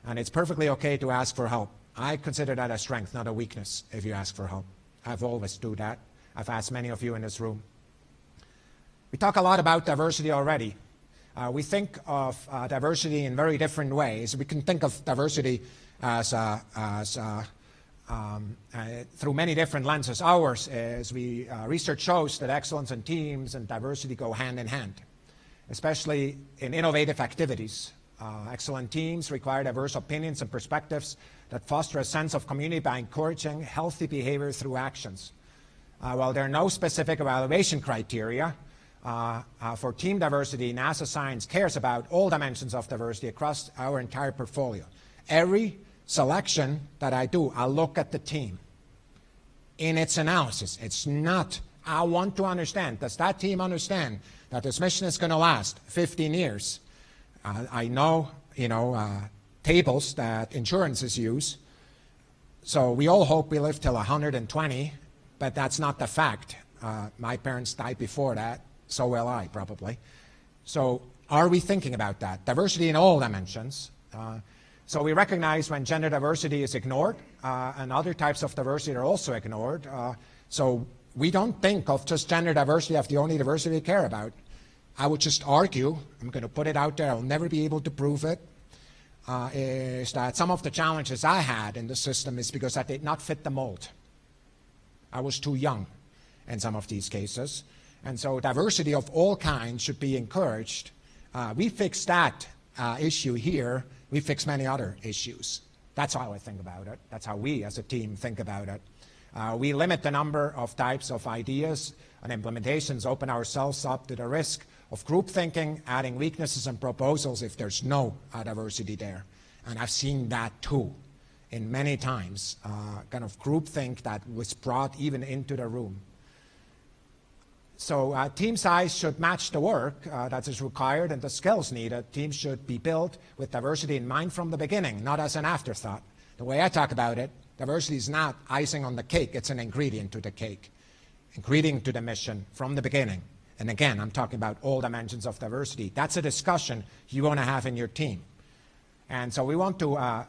And it's perfectly okay to ask for help. I consider that a strength, not a weakness, if you ask for help. I've always do that. I've asked many of you in this room. We talk a lot about diversity already. We think of diversity in very different ways. We can think of diversity as through many different lenses. Ours is research shows that excellence in teams and diversity go hand in hand, especially in innovative activities. Excellent teams require diverse opinions and perspectives that foster a sense of community by encouraging healthy behavior through actions. While there are no specific evaluation criteria for team diversity, NASA Science cares about all dimensions of diversity across our entire portfolio. Every selection that I do, I look at the team in its analysis. It's not, I want to understand, does that team understand that this mission is going to last 15 years? I know, tables that insurances use. So we all hope we live till 120, but that's not the fact. My parents died before that, so will I probably. So are we thinking about that? Diversity in all dimensions. So we recognize when gender diversity is ignored and other types of diversity are also ignored. So we don't think of just gender diversity as the only diversity we care about. I would just argue, I'm going to put it out there, I'll never be able to prove it, is that some of the challenges I had in the system is because I did not fit the mold. I was too young in some of these cases. And so diversity of all kinds should be encouraged. We fix that issue here, we fix many other issues. That's how I think about it. That's how we as a team think about it. We limit the number of types of ideas and implementations, open ourselves up to the risk of group thinking, adding weaknesses and proposals if there's no diversity there. And I've seen that too in many times, kind of groupthink that was brought even into the room. So team size should match the work that is required and the skills needed. Teams should be built with diversity in mind from the beginning, not as an afterthought. The way I talk about it, diversity is not icing on the cake, it's an ingredient to the cake, ingredient to the mission from the beginning. And again, I'm talking about all dimensions of diversity. That's a discussion you want to have in your team. And so we want to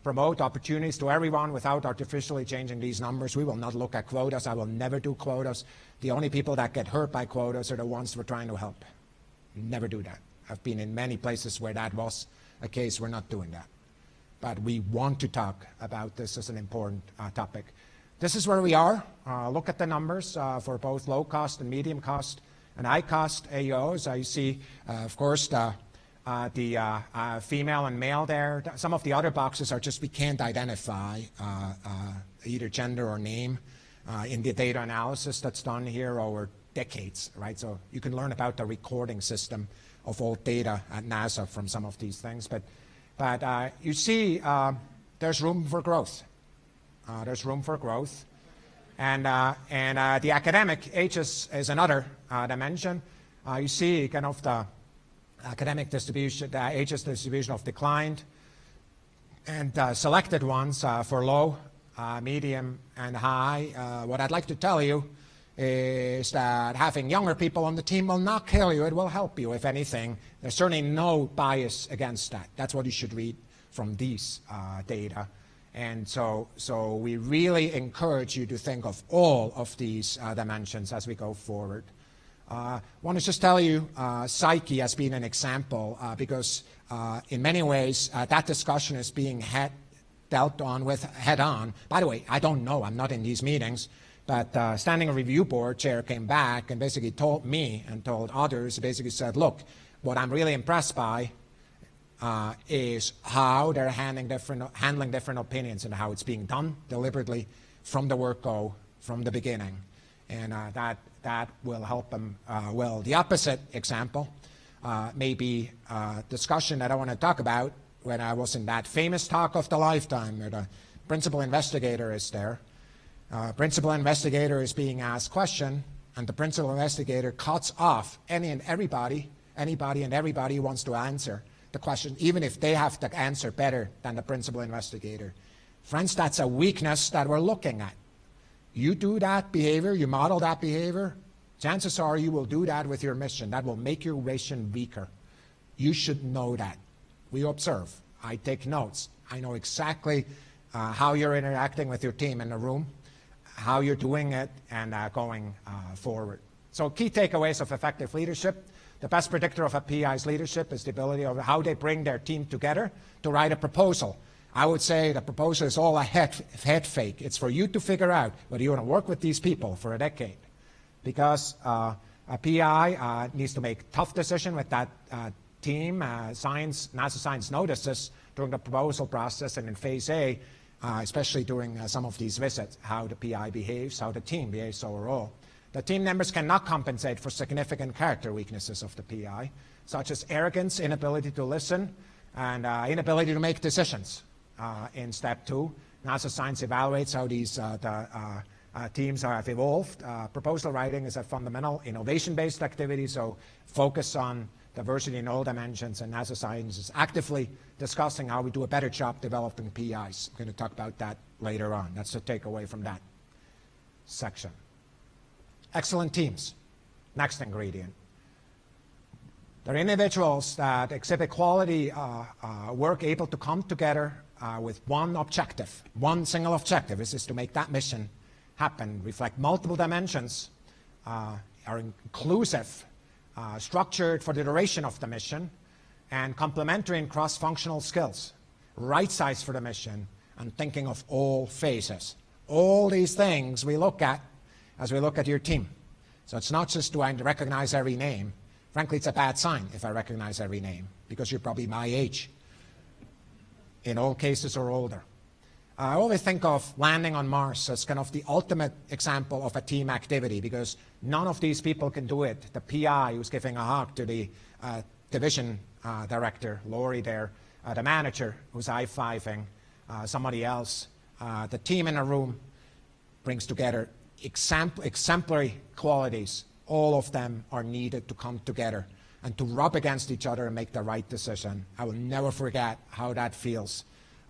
promote opportunities to everyone without artificially changing these numbers. We will not look at quotas. I will never do quotas. The only people that get hurt by quotas are the ones we're trying to help. Never do that. I've been in many places where that was a case. We're not doing that. But we want to talk about this as an important topic. This is where we are. Look at the numbers for both low cost and medium cost and high cost AOs. You see, of course, the female and male there. Some of the other boxes are just we can't identify either gender or name in the data analysis that's done here over decades, right? So you can learn about the recording system of all data at NASA from some of these things. But you see there's room for growth. There's room for growth. And the academic ages is another dimension. You see kind of the academic distribution, the ages distribution of declined, and selected ones for low, medium, and high. What I'd like to tell you is that having younger people on the team will not kill you, it will help you, if anything. There's certainly no bias against that. That's what you should read from these data. And so we really encourage you to think of all of these dimensions as we go forward. I want to just tell you, psyche has been an example because in many ways that discussion is being dealt on with head-on. By the way, I don't know, I'm not in these meetings, but Standing Review Board chair came back and basically told me and told others, basically said, look, what I'm really impressed by is how they're handling different opinions and how it's being done deliberately from the word go, from the beginning. And that will help them well. The opposite example may be discussion that I want to talk about when I was in that famous talk of the lifetime where the principal investigator is there. Principal investigator is being asked question, and the principal investigator cuts off anybody and everybody who wants to answer the question, even if they have to answer better than the principal investigator. Friends, that's a weakness that we're looking at. You do that behavior, you model that behavior, chances are you will do that with your mission. That will make your mission weaker. You should know that. We observe. I take notes. I know exactly how you're interacting with your team in the room, how you're doing it, and going forward. So key takeaways of effective leadership. The best predictor of a PI's leadership is the ability of how they bring their team together to write a proposal. I would say the proposal is all a head fake. It's for you to figure out whether you want to work with these people for a decade. Because a PI needs to make tough decisions with that team. NASA Science notices during the proposal process and in phase A, especially during some of these visits, how the PI behaves, how the team behaves overall. The team members cannot compensate for significant character weaknesses of the PI, such as arrogance, inability to listen, and inability to make decisions. In step 2, NASA Science evaluates how these teams have evolved. Proposal writing is a fundamental innovation-based activity, so focus on diversity in all dimensions, and NASA Science is actively discussing how we do a better job developing PIs. I'm going to talk about that later on. That's the takeaway from that section. Excellent teams. Next ingredient. They're individuals that exhibit quality work, able to come together with one objective, one single objective. This is to make that mission happen reflect multiple dimensions, are inclusive, structured for the duration of the mission, and complementary and cross-functional skills, right size for the mission, and thinking of all phases. All these things we look at as we look at your team. So it's not just do I recognize every name. Frankly, it's a bad sign if I recognize every name, because you're probably my age, in all cases or older. I always think of landing on Mars as kind of the ultimate example of a team activity, because none of these people can do it. The PI who's giving a hug to the division director, Lori there, the manager who's high-fiving somebody else. The team in a room brings together exemplary qualities. All of them are needed to come together and to rub against each other and make the right decision. I will never forget how that feels.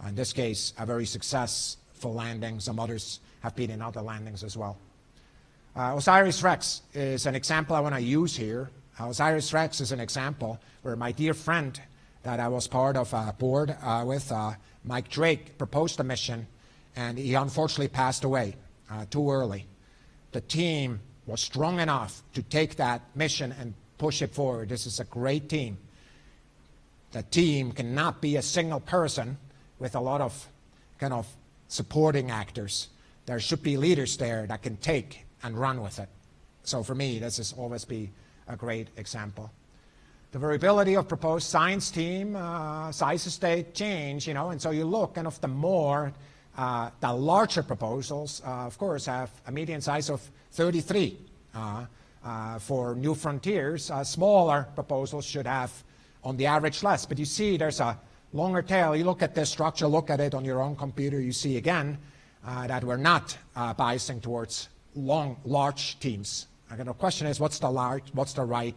In this case, a very successful landing. Some others have been in other landings as well. OSIRIS-REx is an example I want to use here. OSIRIS-REx is an example where my dear friend that I was part of a board with, Mike Drake, proposed a mission, and he unfortunately passed away too early. The team was strong enough to take that mission and push it forward. This is a great team. The team cannot be a single person with a lot of kind of supporting actors. There should be leaders there that can take and run with it. So for me, this has always been a great example. The variability of proposed science team, sizes they change, and so you look kind of the larger proposals, of course, have a median size of 33 for new frontiers. Smaller proposals should have, on the average, less. But you see there's a longer tail. You look at this structure, look at it on your own computer, you see again that we're not biasing towards large teams. The question is, what's the right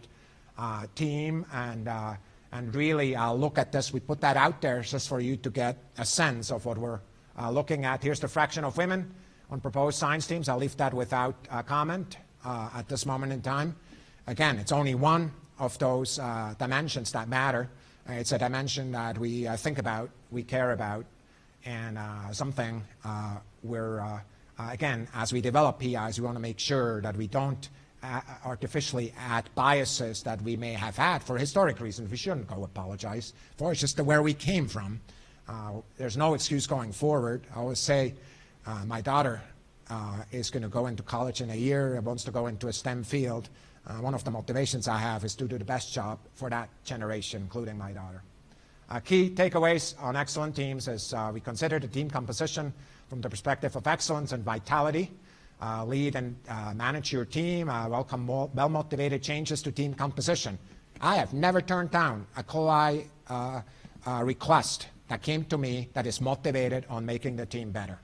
team? And really look at this. We put that out there just for you to get a sense of what we're looking at. Here's the fraction of women on proposed science teams. I'll leave that without comment at this moment in time. Again, it's only one of those dimensions that matter. It's a dimension that we think about, we care about, and something where, again, as we develop PIs, we want to make sure that we don't artificially add biases that we may have had for historic reasons. We shouldn't go apologize for. It's just where we came from. There's no excuse going forward. I always say my daughter is going to go into college in a year, wants to go into a STEM field. One of the motivations I have is to do the best job for that generation, including my daughter. Key takeaways on excellent teams is we consider the team composition from the perspective of excellence and vitality. Lead and manage your team. Welcome well-motivated changes to team composition. I have never turned down a COI request that came to me that is motivated on making the team better.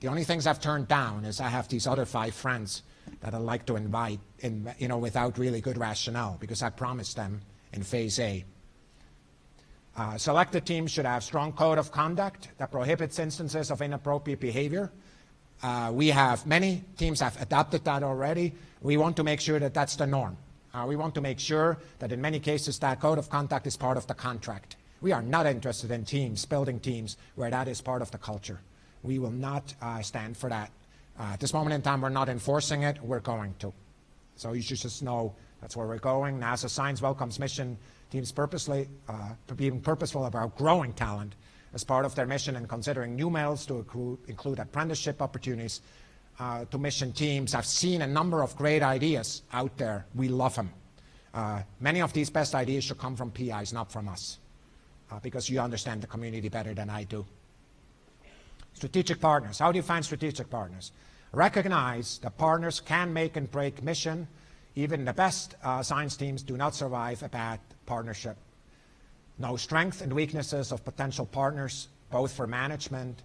The only things I've turned down is I have these other 5 friends that I'd like to invite, without really good rationale, because I promised them in phase A. Selected teams should have strong code of conduct that prohibits instances of inappropriate behavior. Many teams have adopted that already. We want to make sure that that's the norm. We want to make sure that in many cases that code of conduct is part of the contract. We are not interested in building teams where that is part of the culture. We will not stand for that. At this moment in time, we're not enforcing it. We're going to. So you should just know that's where we're going. NASA Science welcomes mission teams being purposeful about growing talent as part of their mission and considering new methods to include apprenticeship opportunities to mission teams. I've seen a number of great ideas out there. We love them. Many of these best ideas should come from PIs, not from us, because you understand the community better than I do. Strategic partners. How do you find strategic partners? Recognize that partners can make and break mission. Even the best science teams do not survive a bad partnership. Know strengths and weaknesses of potential partners, both for management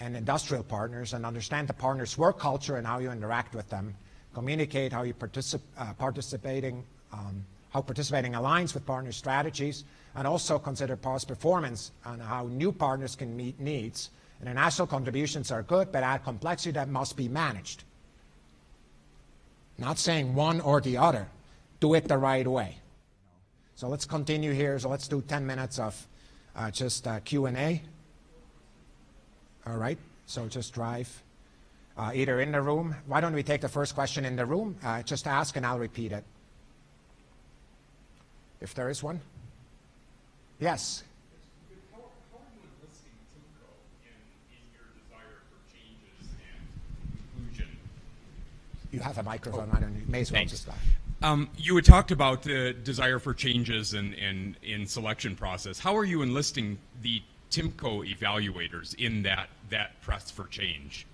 and industrial partners, and understand the partners' work culture and how you interact with them. Communicate how you participating aligns with partner strategies, and also consider past performance and how new partners can meet needs. International contributions are good, but add complexity that must be managed. Not saying one or the other. Do it the right way. So let's continue here. So let's do 10 minutes of just Q&A. All right. So just drive either in the room. Why don't we take the first question in the room? Just ask and I'll repeat it. If there is one. Yes. How are you enlisting TIMCO in your desire for changes and inclusion? You have a microphone. I don't know. You may as well Thanks. just start. You had talked about the desire for changes in selection process. How are you enlisting the TIMCO evaluators in that press for change?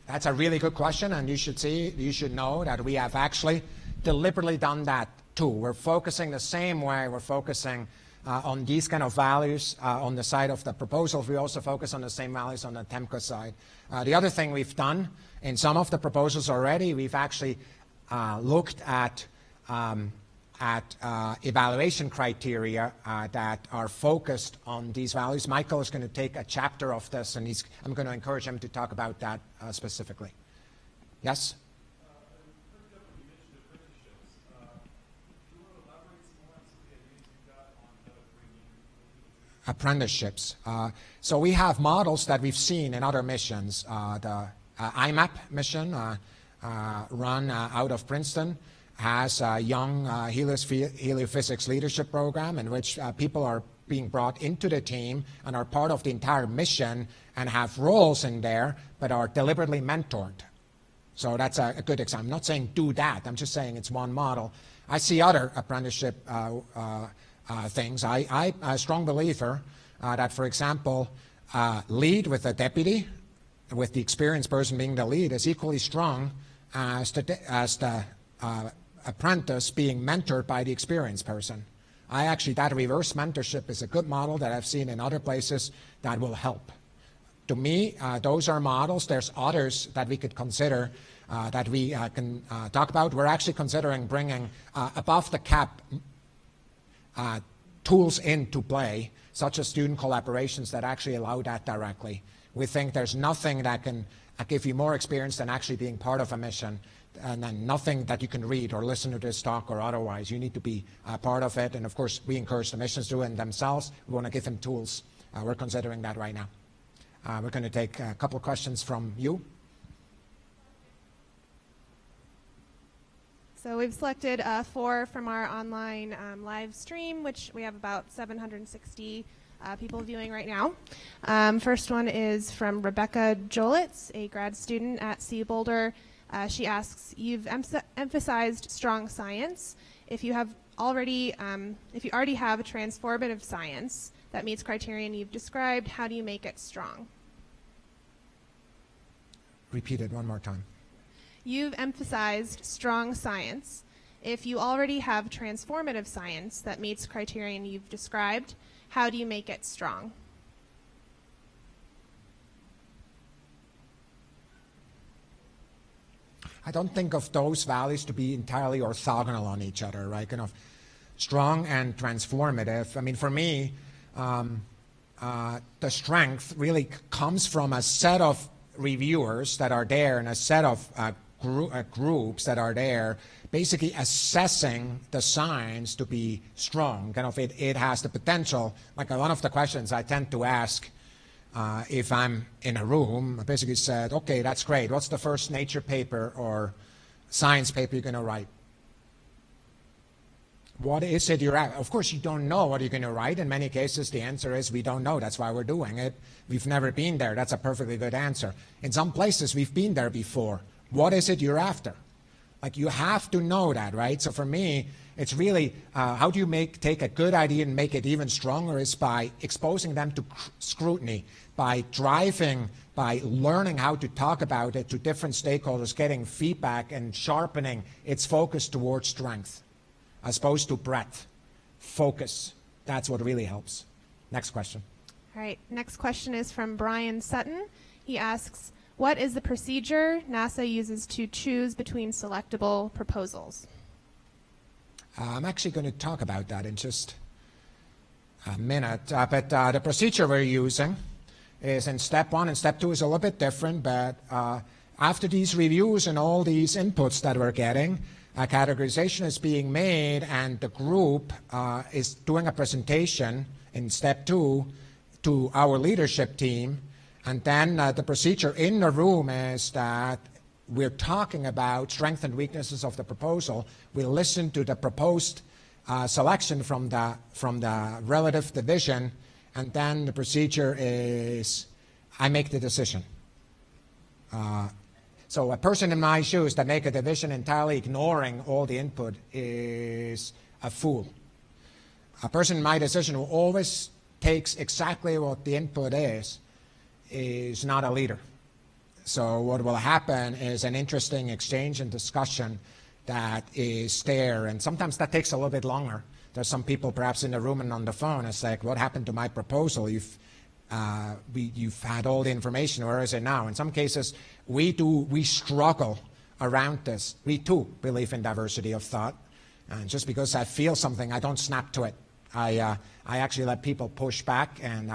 That's a really good question, and you should know that we have actually deliberately done that too. We're focusing the same way we're focusing on these kind of values on the side of the proposals. We also focus on the same values on the TIMCO side. The other thing we've done in some of the proposals already, we've actually looked at evaluation criteria that are focused on these values. Michael is going to take a chapter of this, and I'm going to encourage him to talk about that specifically. Yes? Apprenticeships. So we have models that we've seen in other missions. The IMAP mission run out of Princeton has a young heliophysics leadership program in which people are being brought into the team and are part of the entire mission and have roles in there but are deliberately mentored. So that's a good example. I'm not saying do that. I'm just saying it's one model. I see other apprenticeship things. I'm a strong believer that, for example, lead with a deputy, with the experienced person being the lead, is equally strong as the apprentice being mentored by the experienced person. That reverse mentorship is a good model that I've seen in other places that will help. To me, those are models. There's others that we could consider that we can talk about. We're actually considering bringing above the cap tools into play, such as student collaborations that actually allow that directly. We think there's nothing that can give you more experience than actually being part of a mission, and then nothing that you can read or listen to this talk or otherwise. You need to be part of it, and of course we encourage the missions to do it themselves. We want to give them tools. We're considering that right now. We're going to take a couple of questions from you. So we've selected 4 from our online live stream, which we have about 760 people viewing right now. First one is from Rebecca Jolitz, a grad student at C. Boulder. She asks, you've emphasized strong science. If you already have a transformative science that meets criterion you've described, how do you make it strong? Repeat it one more time. You've emphasized strong science. If you already have transformative science that meets criterion you've described, how do you make it strong? I don't think of those values to be entirely orthogonal on each other, right? Kind of strong and transformative. I mean, for me, the strength really comes from a set of reviewers that are there and a set of groups that are there, basically assessing the science to be strong. Kind of it has the potential. Like one of the questions I tend to ask if I'm in a room, I basically said, okay, that's great. What's the first Nature paper or science paper you're going to write? What is it you're at? Of course, you don't know what you're going to write. In many cases, the answer is we don't know. That's why we're doing it. We've never been there. That's a perfectly good answer. In some places, we've been there before. What is it you're after? Like, you have to know that, right? So for me, it's really how do you take a good idea and make it even stronger is by exposing them to scrutiny, by driving, by learning how to talk about it to different stakeholders, getting feedback and sharpening its focus towards strength as opposed to breadth. Focus. That's what really helps. Next question. All right, next question is from Brian Sutton. He asks, what is the procedure NASA uses to choose between selectable proposals? I'm actually going to talk about that in just a minute. But the procedure we're using is in step 1, and step 2 is a little bit different. But after these reviews and all these inputs that we're getting, a categorization is being made, and the group is doing a presentation in step 2 to our leadership team. And then the procedure in the room is that we're talking about strengths and weaknesses of the proposal. We listen to the proposed selection from the relative division, and then the procedure is I make the decision. So a person in my shoes that make a division entirely ignoring all the input is a fool. A person in my decision who always takes exactly what the input is not a leader. So what will happen is an interesting exchange and discussion that is there, and sometimes that takes a little bit longer. There's some people perhaps in the room and on the phone. It's like, what happened to my proposal? You've had all the information. Where is it now? In some cases, we struggle around this. We too believe in diversity of thought, and just because I feel something, I don't snap to it. I actually let people push back, and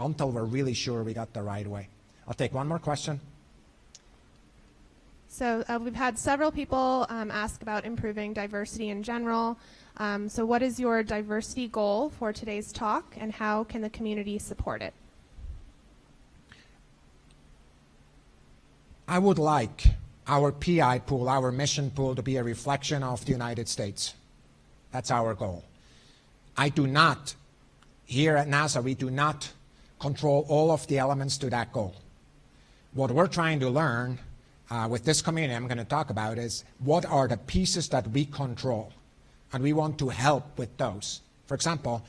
until we're really sure we got the right way. I'll take one more question. So we've had several people ask about improving diversity in general. So what is your diversity goal for today's talk, and how can the community support it? I would like our PI pool, our mission pool, to be a reflection of the United States. That's our goal. I do not, here at NASA, we do not control all of the elements to that goal. What we're trying to learn with this community I'm going to talk about is what are the pieces that we control, and we want to help with those. For example,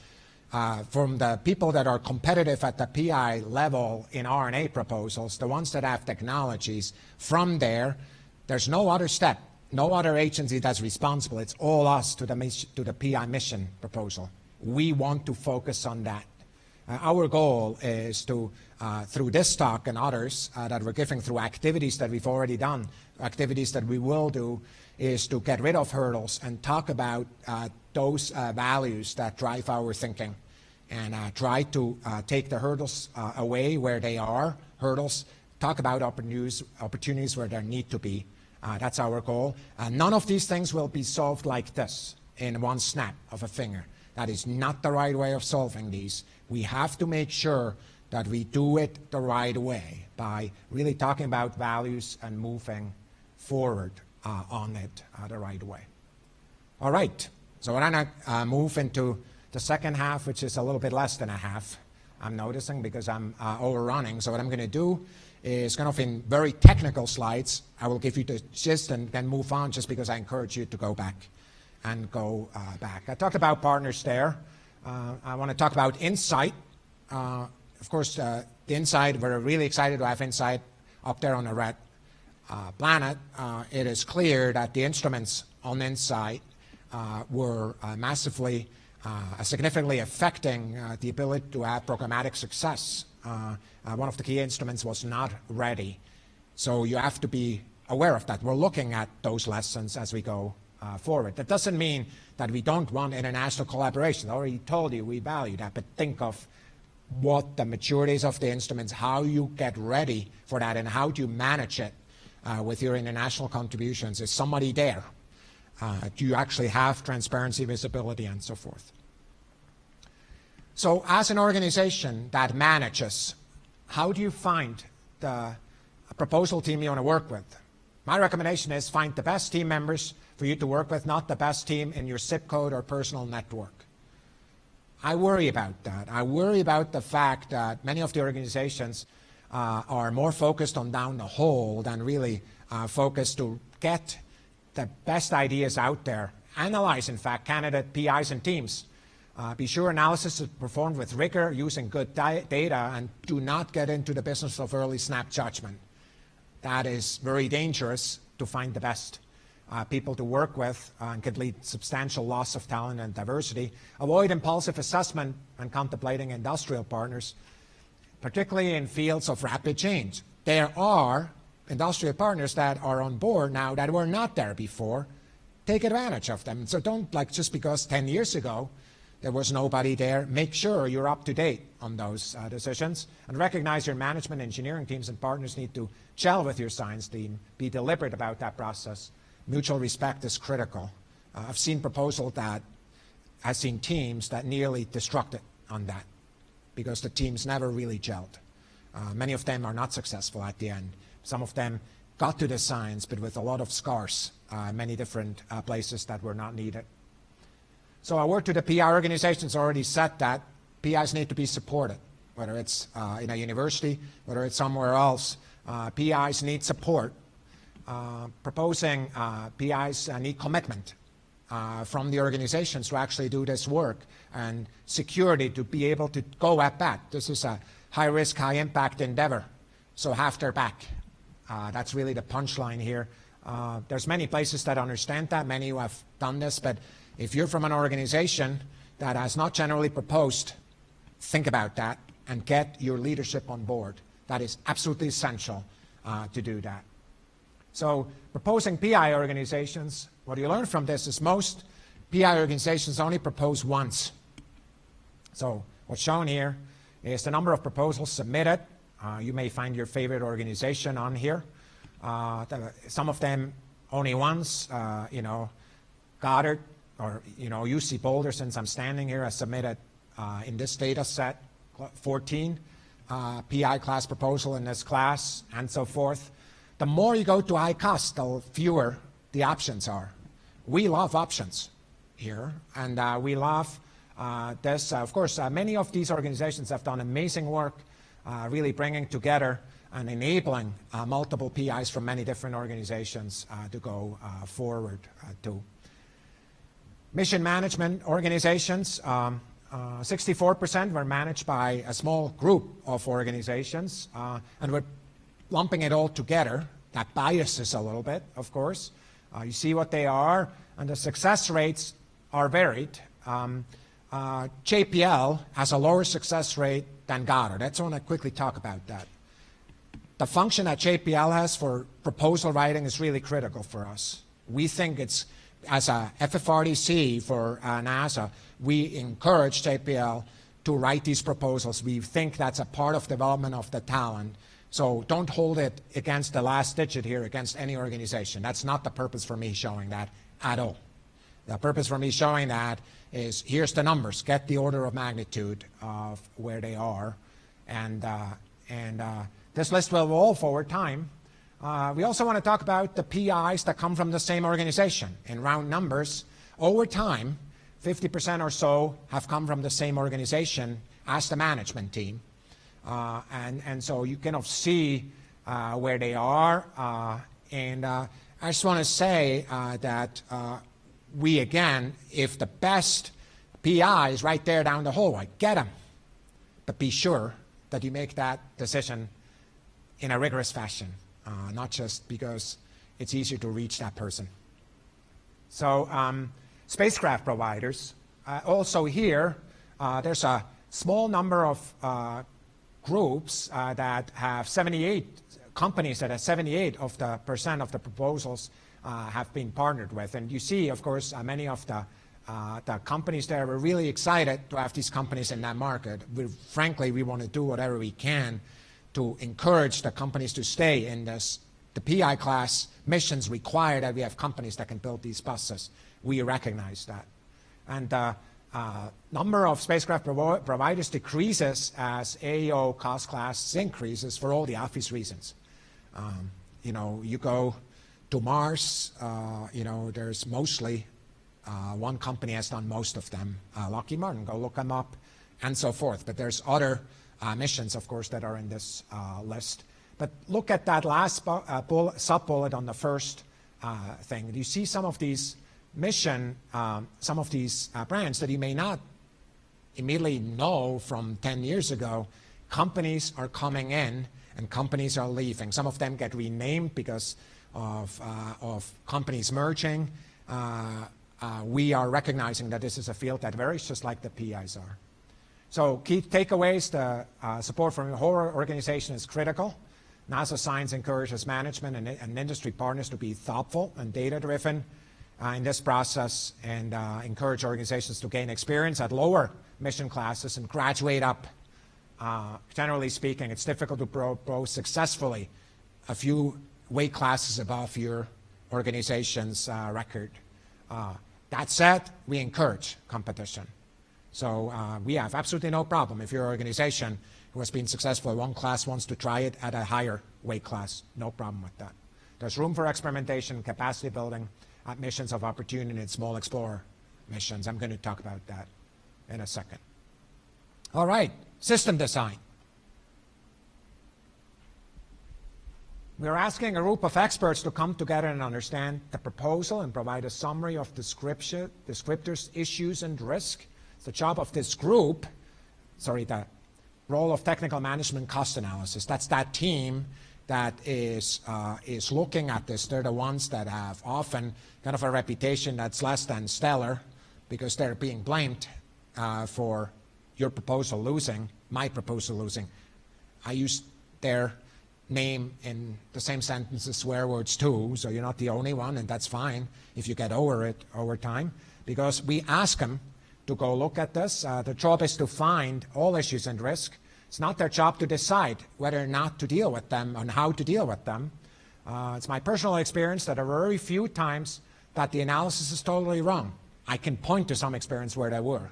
from the people that are competitive at the PI level in RNA proposals, the ones that have technologies, from there's no other step, no other agency that's responsible. It's all us to the PI mission proposal. We want to focus on that. Our goal is to, through this talk and others that we're giving through activities that we've already done, activities that we will do, is to get rid of hurdles and talk about those values that drive our thinking, and try to take the hurdles away where they are hurdles, talk about opportunities where there need to be. That's our goal. None of these things will be solved like this in one snap of a finger. That is not the right way of solving these. We have to make sure that we do it the right way by really talking about values and moving forward on it the right way. All right, so we're going to move into the second half, which is a little bit less than a half, I'm noticing, because I'm overrunning. So what I'm going to do is kind of in very technical slides, I will give you the gist and then move on, just because I encourage you to go back and go back. I talked about partners there. I want to talk about InSight. Of course, the InSight, we're really excited to have InSight up there on the red planet. It is clear that the instruments on InSight were massively, significantly affecting the ability to have programmatic success. One of the key instruments was not ready. So you have to be aware of that. We're looking at those lessons as we go forward. That doesn't mean that we don't want international collaboration. I already told you we value that, but think of what the maturities of the instruments, how you get ready for that, and how do you manage it with your international contributions. Is somebody there? Do you actually have transparency, visibility, and so forth? So as an organization that manages, how do you find the proposal team you want to work with? My recommendation is find the best team members for you to work with, not the best team in your zip code or personal network. I worry about that. I worry about the fact that many of the organizations are more focused on down the hole than really focused to get the best ideas out there. Analyze, in fact, candidate PIs and teams. Be sure analysis is performed with rigor using good data, and do not get into the business of early snap judgment. That is very dangerous to find the best people to work with and could lead substantial loss of talent and diversity. Avoid impulsive assessment when contemplating industrial partners, particularly in fields of rapid change. There are industrial partners that are on board now that were not there before. Take advantage of them. So don't, like, just because 10 years ago there was nobody there, make sure you're up to date on those decisions, and recognize your management, engineering teams, and partners need to gel with your science team. Be deliberate about that process. Mutual respect is critical. I've seen I've seen teams that nearly destructed on that because the teams never really gelled. Many of them are not successful at the end. Some of them got to the science, but with a lot of scars, many different places that were not needed. So a word to the PI organizations already said that PIs need to be supported, whether it's in a university, whether it's somewhere else. PIs need support. Proposing PIs need commitment from the organizations to actually do this work, and security to be able to go at bat. This is a high-risk, high-impact endeavor, so have their back. That's really the punchline here. There's many places that understand that, many who have done this, but if you're from an organization that has not generally proposed, think about that and get your leadership on board. That is absolutely essential to do that. So proposing PI organizations, what you learn from this is most PI organizations only propose once. So what's shown here is the number of proposals submitted. You may find your favorite organization on here. Some of them only once, Goddard or, UC Boulder, since I'm standing here, has submitted in this data set 14 PI class proposal in this class, and so forth. The more you go to high cost, the fewer the options are. We love options here, and we love this. Of course, many of these organizations have done amazing work really bringing together and enabling multiple PIs from many different organizations to go forward to. Mission management organizations, 64% were managed by a small group of organizations, and we're lumping it all together. That biases a little bit, of course. You see what they are, and the success rates are varied. JPL has a lower success rate than Goddard. I just want to quickly talk about that. The function that JPL has for proposal writing is really critical for us. We think it's, as a FFRDC for NASA, we encourage JPL to write these proposals. We think that's a part of development of the talent. So don't hold it against the last digit here against any organization. That's not the purpose for me showing that at all. The purpose for me showing that is here's the numbers, get the order of magnitude of where they are, and this list will evolve over time. We also want to talk about the PIs that come from the same organization. In round numbers, over time, 50% or so have come from the same organization as the management team. And so you kind of see where they are. And I just want to say that we, again, if the best PI is right there down the hallway, get them. But be sure that you make that decision in a rigorous fashion, not just because it's easier to reach that person. So spacecraft providers, also here, there's a small number of groups that have 78 companies that have 78% of the proposals have been partnered with. And you see, of course, many of the companies there were really excited to have these companies in that market. Frankly, we want to do whatever we can to encourage the companies to stay in this. The PI class missions require that we have companies that can build these buses. We recognize that. And number of spacecraft providers decreases as AO cost class increases for all the obvious reasons. You go to Mars, there's mostly one company has done most of them. Lockheed Martin, go look them up, and so forth. But there's other missions, of course, that are in this list. But look at that last sub-bullet on the first thing. You see some of these some of these brands that you may not immediately know from 10 years ago. Companies are coming in and companies are leaving. Some of them get renamed because of companies merging. We are recognizing that this is a field that varies just like the PIs are. So key takeaways, the support from the whole organization is critical. NASA Science encourages management and industry partners to be thoughtful and data-driven in this process, and encourage organizations to gain experience at lower mission classes and graduate up. Generally speaking, it's difficult to propose successfully a few weight classes above your organization's record. That said, we encourage competition. So we have absolutely no problem if your organization who has been successful in one class wants to try it at a higher weight class. No problem with that. There's room for experimentation, capacity building at missions of opportunity and small explorer missions. I'm going to talk about that in a second. All right, system design. We're asking a group of experts to come together and understand the proposal and provide a summary of descriptors, issues, and risk. It's the job of this group, the role of technical management cost analysis. That's that team that is looking at this. They're the ones that have often kind of a reputation that's less than stellar because they're being blamed for your proposal losing, my proposal losing. I use their name in the same sentence as swear words too, so you're not the only one, and that's fine if you get over it over time, because we ask them to go look at this. Their job is to find all issues and risk. It's not their job to decide whether or not to deal with them and how to deal with them. It's my personal experience that there are very few times that the analysis is totally wrong. I can point to some experience where they were,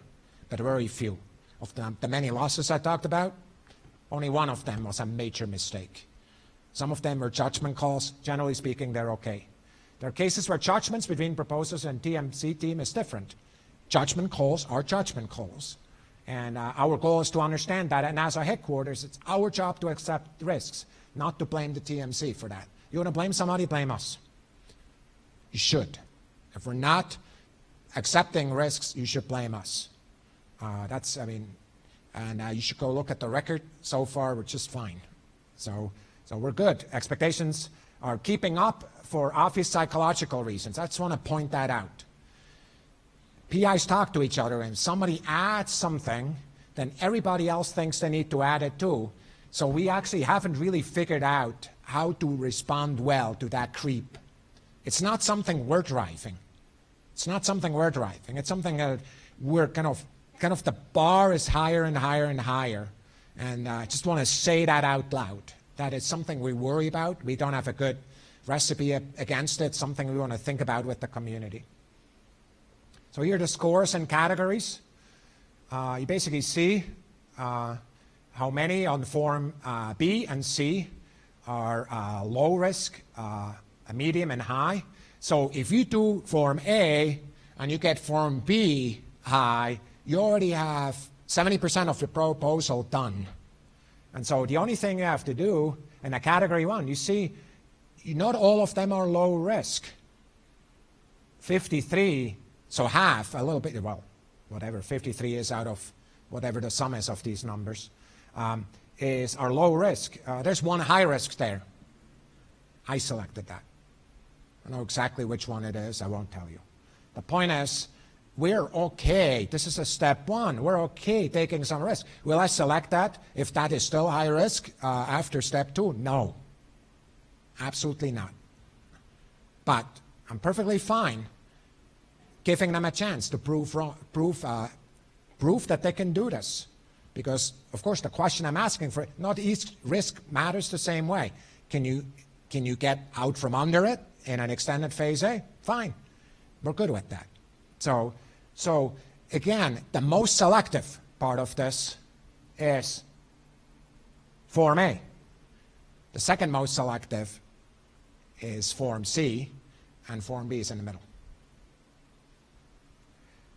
but very few. Of the many losses I talked about, only one of them was a major mistake. Some of them were judgment calls. Generally speaking, they're okay. There are cases where judgments between proposers and TMC team is different. Judgment calls are judgment calls. And our goal is to understand that at NASA headquarters, it's our job to accept risks, not to blame the TMC for that. You want to blame somebody, blame us. You should. If we're not accepting risks, you should blame us. You should go look at the record. So far, we're just fine. So we're good. Expectations are keeping up for obvious psychological reasons. I just want to point that out. PIs talk to each other, and somebody adds something, then everybody else thinks they need to add it too. So we actually haven't really figured out how to respond well to that creep. It's not something we're driving. It's not something we're driving. It's something that we're kind of the bar is higher and higher and higher. And I just want to say that out loud. That is something we worry about. We don't have a good recipe against it, something we want to think about with the community. So here are the scores and categories. You basically see how many on form B and C are low risk, medium, and high. So if you do form A and you get form B high, you already have 70% of the proposal done. And so the only thing you have to do in a category 1, you see, not all of them are low risk. 53, so half, a little bit, well, whatever, 53 is out of whatever the sum is of these numbers, are low risk. There's one high risk there. I selected that. I know exactly which one it is. I won't tell you. The point is, we're okay. This is a step 1. We're okay taking some risk. Will I select that if that is still high risk after step 2? No. Absolutely not. But I'm perfectly fine giving them a chance to prove that they can do this. Because, of course, the question I'm asking for, not each risk matters the same way. Can you get out from under it in an extended phase A? Fine. We're good with that. So again, the most selective part of this is Form A. The second most selective is Form C, and Form B is in the middle.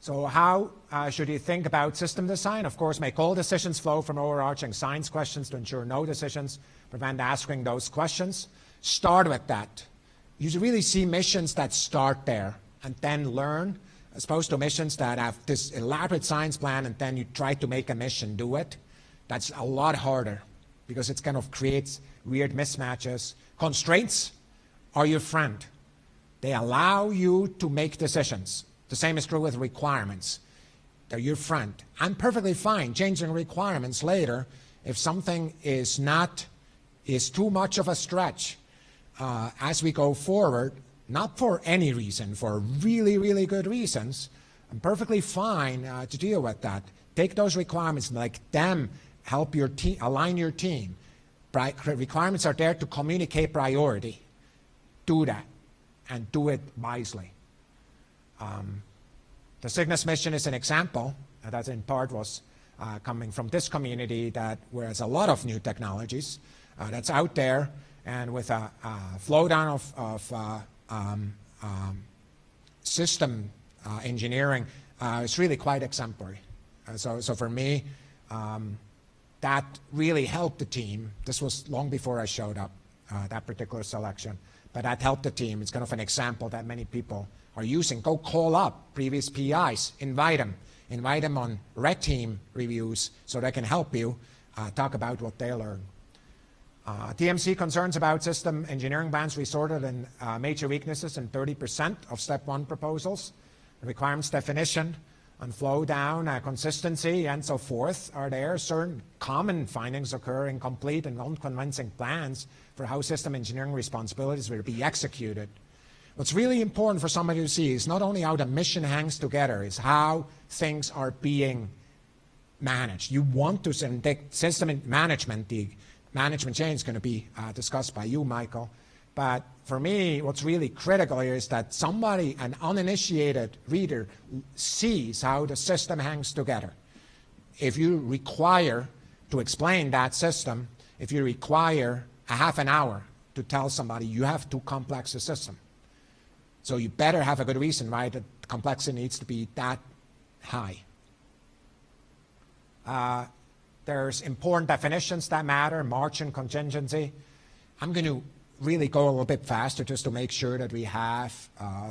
So how should you think about system design? Of course, make all decisions flow from overarching science questions to ensure no decisions prevent asking those questions. Start with that. You should really see missions that start there and then learn, as opposed to missions that have this elaborate science plan and then you try to make a mission do it. That's a lot harder because it kind of creates weird mismatches. Constraints are your friend. They allow you to make decisions. The same is true with requirements. They're your friend. I'm perfectly fine changing requirements later if something is too much of a stretch as we go forward. Not for any reason, for really, really good reasons. I'm perfectly fine to deal with that. Take those requirements and like them help your team, align your team. Requirements are there to communicate priority. Do that and do it wisely. The Cygnus mission is an example. That in part was coming from this community that where there's a lot of new technologies that's out there, and with a flow down of system engineering, it's really quite exemplary. So for me, that really helped the team. This was long before I showed up, that particular selection, but that helped the team. It's kind of an example that many people are using. Go call up previous PIs, invite them on red team reviews so they can help you talk about what they learn. TMC concerns about system engineering bands resorted in major weaknesses in 30% of step 1 proposals. The requirements definition and flow down, consistency, and so forth are there. Certain common findings occur in complete and unconvincing plans for how system engineering responsibilities will be executed. What's really important for somebody to see is not only how the mission hangs together, is how things are being managed. You want to system management, the management change is going to be discussed by you, Michael. But for me, what's really critical here is that somebody, an uninitiated reader, sees how the system hangs together. If you require to explain that system, if you require a half an hour to tell somebody you have too complex a system, so you better have a good reason why the complexity needs to be that high. There's important definitions that matter, margin, contingency. I'm going to really go a little bit faster just to make sure that we have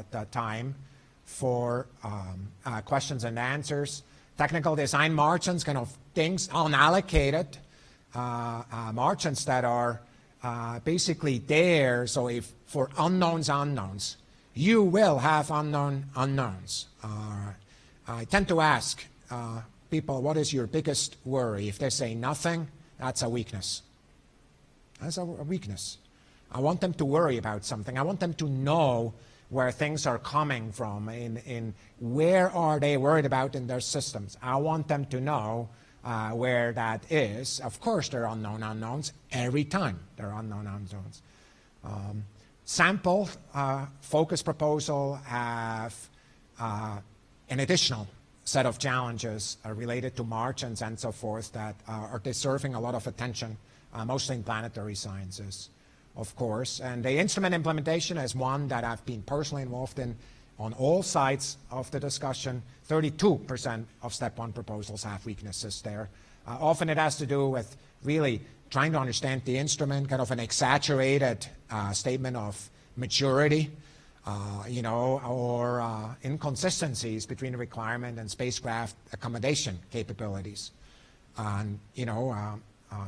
the time for questions and answers. Technical design margins, kind of things, unallocated margins that are basically there. So if for unknowns, you will have unknowns. I tend to ask people, what is your biggest worry? If they say nothing, that's a weakness. That's a weakness. I want them to worry about something. I want them to know where things are coming from, in where are they worried about in their systems. I want them to know where that is. Of course, there are unknowns. Every time there are unknowns. Sample focus proposal have an additional set of challenges related to margins and so forth that are deserving a lot of attention, mostly in planetary sciences, of course. And the instrument implementation is one that I've been personally involved in on all sides of the discussion. 32% of step 1 proposals have weaknesses there. Often it has to do with really trying to understand the instrument, kind of an exaggerated statement of maturity, or inconsistencies between the requirement and spacecraft accommodation capabilities. And,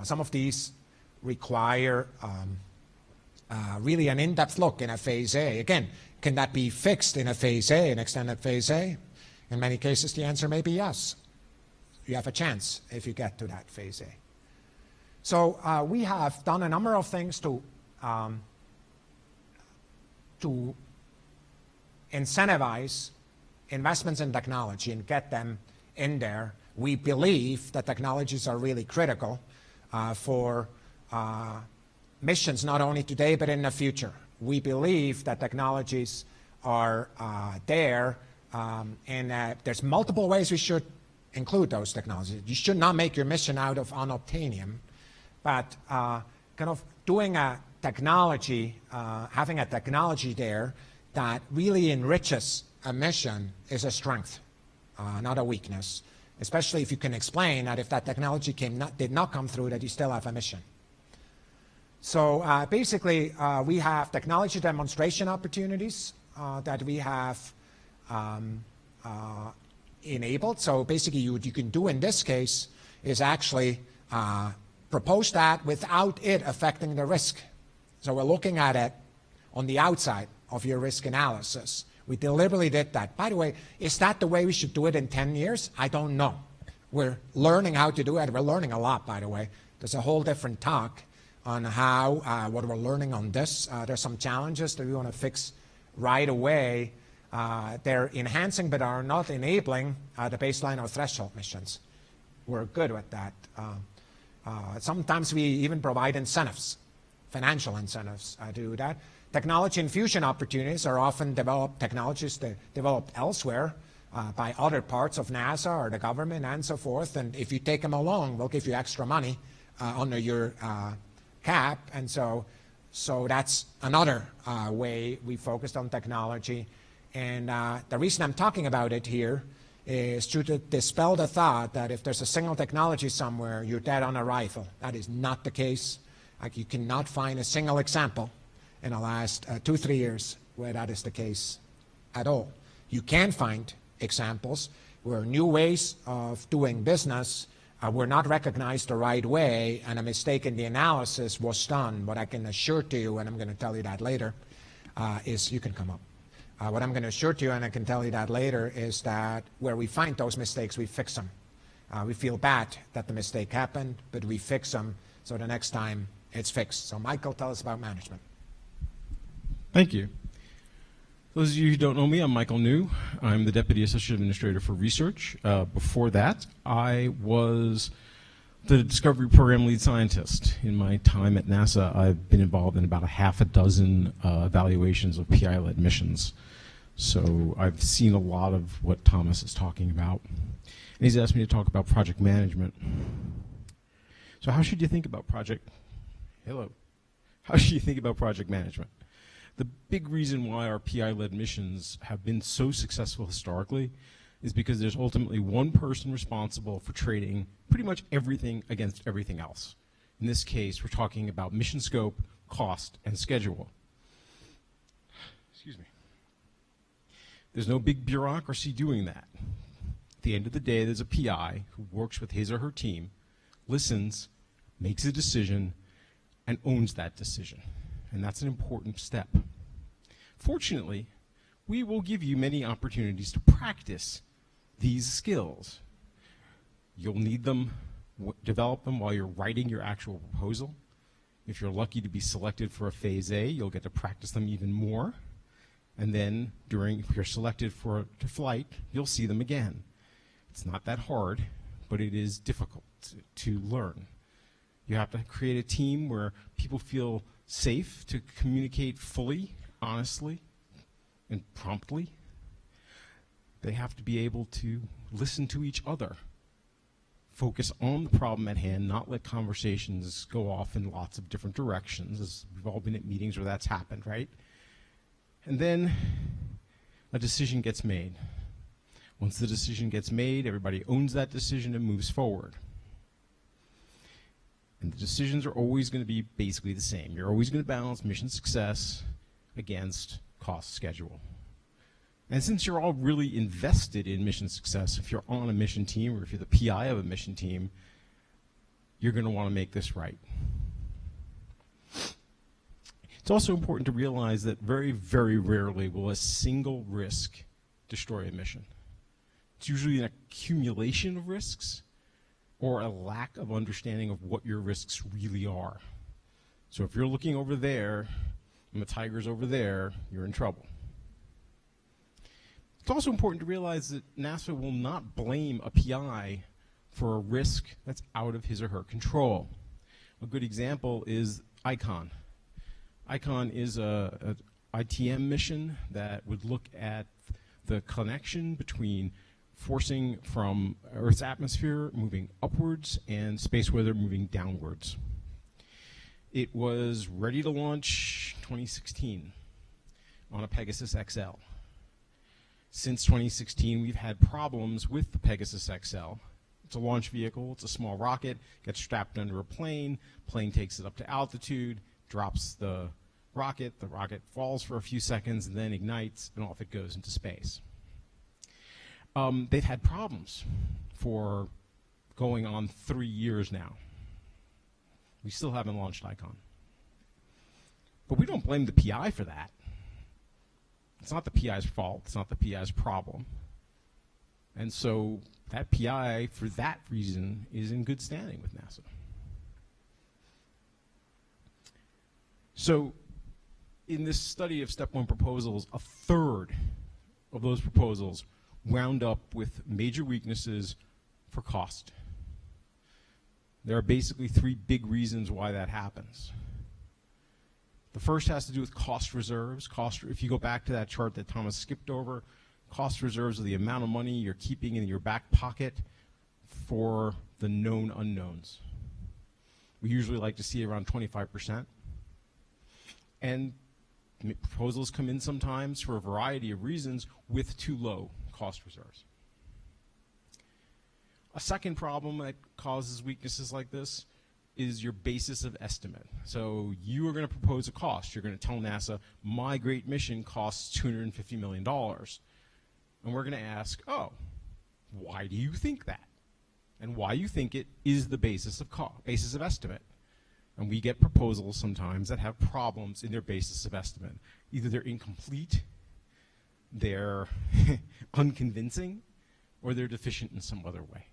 some of these require really an in-depth look in a phase A. Again, can that be fixed in a phase A, an extended phase A? In many cases, the answer may be yes. You have a chance if you get to that phase A. So we have done a number of things to incentivize investments in technology and get them in there. We believe that technologies are really critical for missions, not only today but in the future. We believe that technologies are there, and there's multiple ways we should include those technologies. You should not make your mission out of unobtainium, but kind of doing a technology, having a technology there that really enriches a mission is a strength, not a weakness, especially if you can explain that if that technology did not come through, that you still have a mission. So basically, we have technology demonstration opportunities that we have enabled. So basically, what you can do in this case is actually propose that without it affecting the risk. So we're looking at it on the outside of your risk analysis. We deliberately did that. By the way, is that the way we should do it in 10 years? I don't know. We're learning how to do it. We're learning a lot, by the way. There's a whole different talk on how, what we're learning on this. There's some challenges that we want to fix right away. They're enhancing but are not enabling the baseline or threshold missions. We're good with that. Sometimes we even provide incentives, financial incentives to do that. Technology infusion opportunities are often technologies that developed elsewhere by other parts of NASA or the government and so forth. And if you take them along, they'll give you extra money under your cap. And so that's another way we focused on technology. And the reason I'm talking about it here is to dispel the thought that if there's a single technology somewhere, you're dead on arrival. That is not the case. Like, you cannot find a single example in the last 2-3 years where that is the case at all. You can find examples where new ways of doing business were not recognized the right way, and a mistake in the analysis was done. What I can assure to you, and I'm going to tell you that later, is you can come up. What I'm going to assure to you, and I can tell you that later, is that where we find those mistakes, we fix them. We feel bad that the mistake happened, but we fix them so the next time it's fixed. So Michael, tell us about management. Thank you. Those of you who don't know me, I'm Michael New. I'm the Deputy Associate Administrator for Research. Before that, I was the Discovery Program Lead Scientist. In my time at NASA, I've been involved in about a half a dozen evaluations of PI-led missions. So I've seen a lot of what Thomas is talking about. And he's asked me to talk about project management. So how should you think about How should you think about project management? The big reason why our PI-led missions have been so successful historically is because there's ultimately one person responsible for trading pretty much everything against everything else. In this case, we're talking about mission scope, cost, and schedule. Excuse me. There's no big bureaucracy doing that. At the end of the day, there's a PI who works with his or her team, listens, makes a decision, and owns that decision. And that's an important step. Fortunately, we will give you many opportunities to practice these skills. You'll need them, develop them while you're writing your actual proposal. If you're lucky to be selected for a Phase A, you'll get to practice them even more. And then if you're selected for flight, you'll see them again. It's not that hard, but it is difficult to learn. You have to create a team where people feel safe to communicate fully, honestly, and promptly. They have to be able to listen to each other, focus on the problem at hand, not let conversations go off in lots of different directions, as we've all been at meetings where that's happened, right? And then a decision gets made. Once the decision gets made, everybody owns that decision and moves forward. And the decisions are always going to be basically the same. You're always going to balance mission success against cost schedule. And since you're all really invested in mission success, if you're on a mission team or if you're the PI of a mission team, you're going to want to make this right. It's also important to realize that very, very rarely will a single risk destroy a mission. It's usually an accumulation of risks or a lack of understanding of what your risks really are. So if you're looking over there and the tiger's over there, you're in trouble. It's also important to realize that NASA will not blame a PI for a risk that's out of his or her control. A good example is ICON. ICON is a ITM mission that would look at the connection between forcing from Earth's atmosphere moving upwards and space weather moving downwards. It was ready to launch 2016 on a Pegasus XL. Since 2016, we've had problems with the Pegasus XL. It's a launch vehicle, it's a small rocket, gets strapped under a plane takes it up to altitude, drops the rocket falls for a few seconds and then ignites and off it goes into space. They've had problems for going on 3 years now. We still haven't launched ICON. But we don't blame the PI for that. It's not the PI's fault. It's not the PI's problem. And so that PI, for that reason, is in good standing with NASA. So in this study of Step 1 proposals, a third of those proposals wound up with major weaknesses for cost. There are basically three big reasons why that happens. The first has to do with cost reserves. If you go back to that chart that Thomas skipped over, Cost reserves are the amount of money you're keeping in your back pocket for the known unknowns. We usually like to see around 25%. And proposals come in sometimes for a variety of reasons with too low cost reserves. A second problem that causes weaknesses like this is your basis of estimate. So you are going to propose a cost. You're going to tell NASA, my great mission costs $250 million. And we're going to ask, oh, why do you think that? And why you think it is the basis of estimate. And we get proposals sometimes that have problems in their basis of estimate. Either they're incomplete, they're unconvincing, or they're deficient in some other way.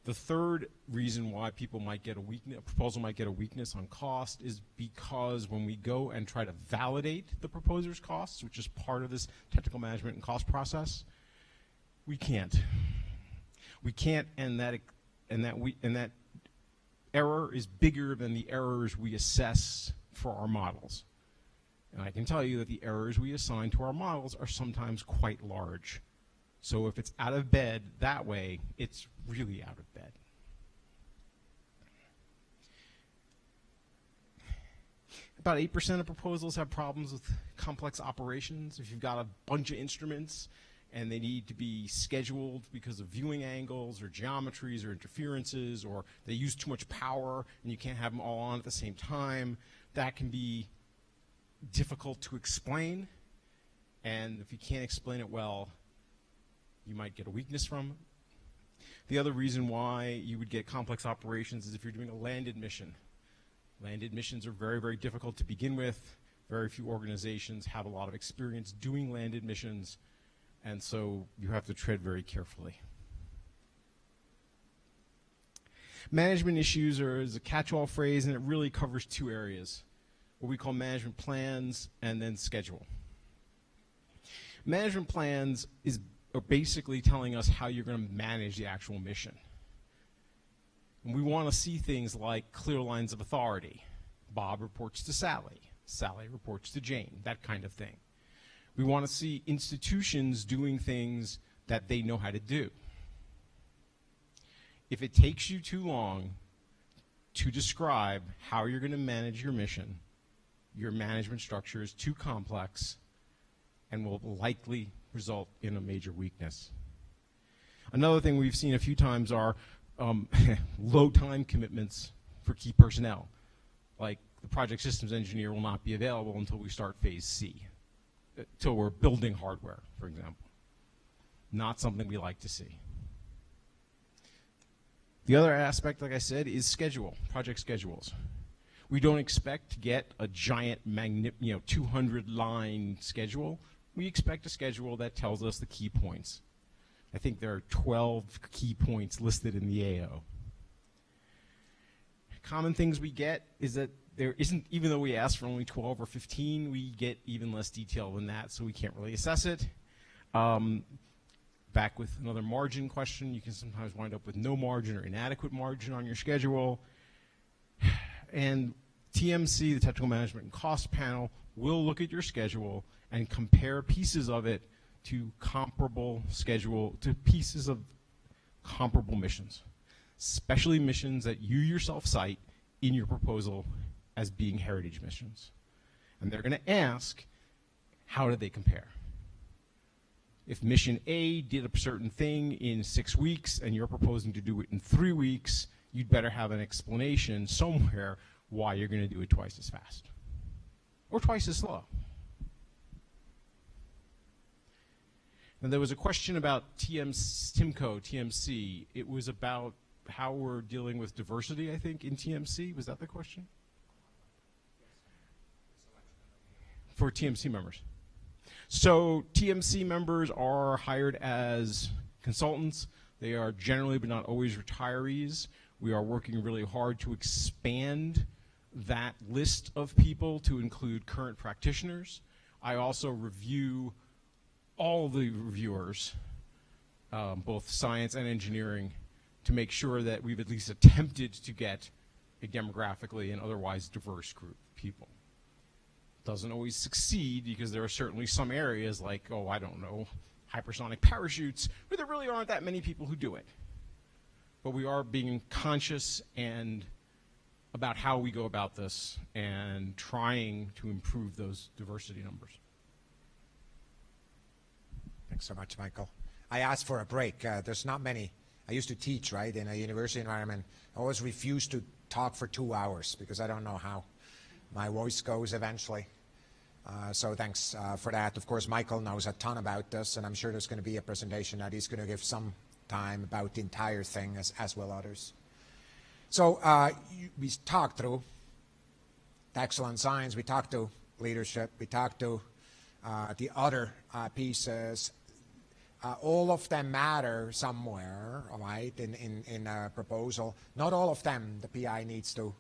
The third reason why a proposal might get a weakness on cost is because when we go and try to validate the proposer's costs, which is part of this technical management and cost process, we can't. We can't, and that error is bigger than the errors we assess for our models. And I can tell you that the errors we assign to our models are sometimes quite large. So if it's out of bed that way, it's really out of bed. About 8% of proposals have problems with complex operations. If you've got a bunch of instruments and they need to be scheduled because of viewing angles or geometries or interferences, or they use too much power and you can't have them all on at the same time, that can be difficult to explain. And if you can't explain it well, you might get a weakness from it. The other reason why you would get complex operations is if you're doing a landed mission. Landed missions are very, very difficult to begin with. Very few organizations have a lot of experience doing landed missions, and so you have to tread very carefully. Management issues is a catch-all phrase, and it really covers two areas, what we call management plans and then schedule. Management plans are basically telling us how you're going to manage the actual mission. And we want to see things like clear lines of authority. Bob reports to Sally. Sally reports to Jane, that kind of thing. We want to see institutions doing things that they know how to do. If it takes you too long to describe how you're going to manage your mission, your management structure is too complex and will likely result in a major weakness. Another thing we've seen a few times are low time commitments for key personnel. Like the project systems engineer will not be available until we start phase C, until we're building hardware, for example. Not something we like to see. The other aspect, like I said, is schedule, project schedules. We don't expect to get a giant 200-line schedule. We expect a schedule that tells us the key points. I think there are 12 key points listed in the AO. Common things we get is that there isn't, even though we ask for only 12 or 15, we get even less detail than that, so we can't really assess it. Back with another margin question, you can sometimes wind up with no margin or inadequate margin on your schedule. And TMC, the Technical Management and Cost Panel, will look at your schedule and compare pieces of it to pieces of comparable missions, especially missions that you yourself cite in your proposal as being heritage missions. And they're going to ask, how did they compare? If mission A did a certain thing in 6 weeks and you're proposing to do it in 3 weeks, you'd better have an explanation somewhere why you're going to do it twice as fast or twice as slow. And there was a question about TMC. It was about how we're dealing with diversity, I think, in TMC. Was that the question? For TMC members. So TMC members are hired as consultants. They are generally, but not always, retirees. We are working really hard to expand that list of people to include current practitioners. I also review all the reviewers, both science and engineering, to make sure that we've at least attempted to get a demographically and otherwise diverse group of people. doesn't always succeed because there are certainly some areas like, oh, I don't know, hypersonic parachutes, where there really aren't that many people who do it. But we are being conscious and about how we go about this and trying to improve those diversity numbers. Thanks so much, Michael. I asked for a break. There's not many. I used to teach, right, in a university environment. I always refused to talk for 2 hours because I don't know how my voice goes eventually. So thanks for that. Of course, Michael knows a ton about this, and I'm sure there's going to be a presentation that he's going to give some time about the entire thing, as will others. So we talked through excellent science, we talked to leadership, we talked to the other pieces. All of them matter somewhere, right, in a proposal. Not all of them the PI needs to,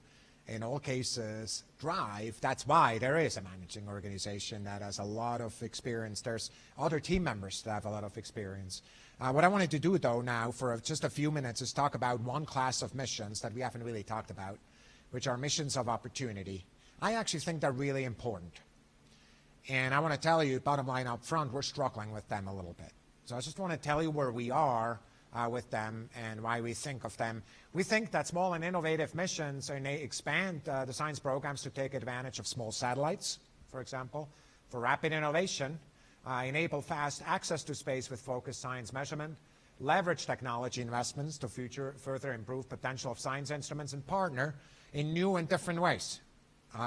in all cases, drive. That's why there is a managing organization that has a lot of experience. There's other team members that have a lot of experience. What I wanted to do, though, now for just a few minutes is talk about one class of missions that we haven't really talked about, which are missions of opportunity. I actually think they're really important. And I want to tell you, bottom line up front, we're struggling with them a little bit. So I just want to tell you where we are with them and why we think of them. We think that small and innovative missions expand the science programs to take advantage of small satellites, for example, for rapid innovation, enable fast access to space with focused science measurement, leverage technology investments to further improve potential of science instruments, and partner in new and different ways.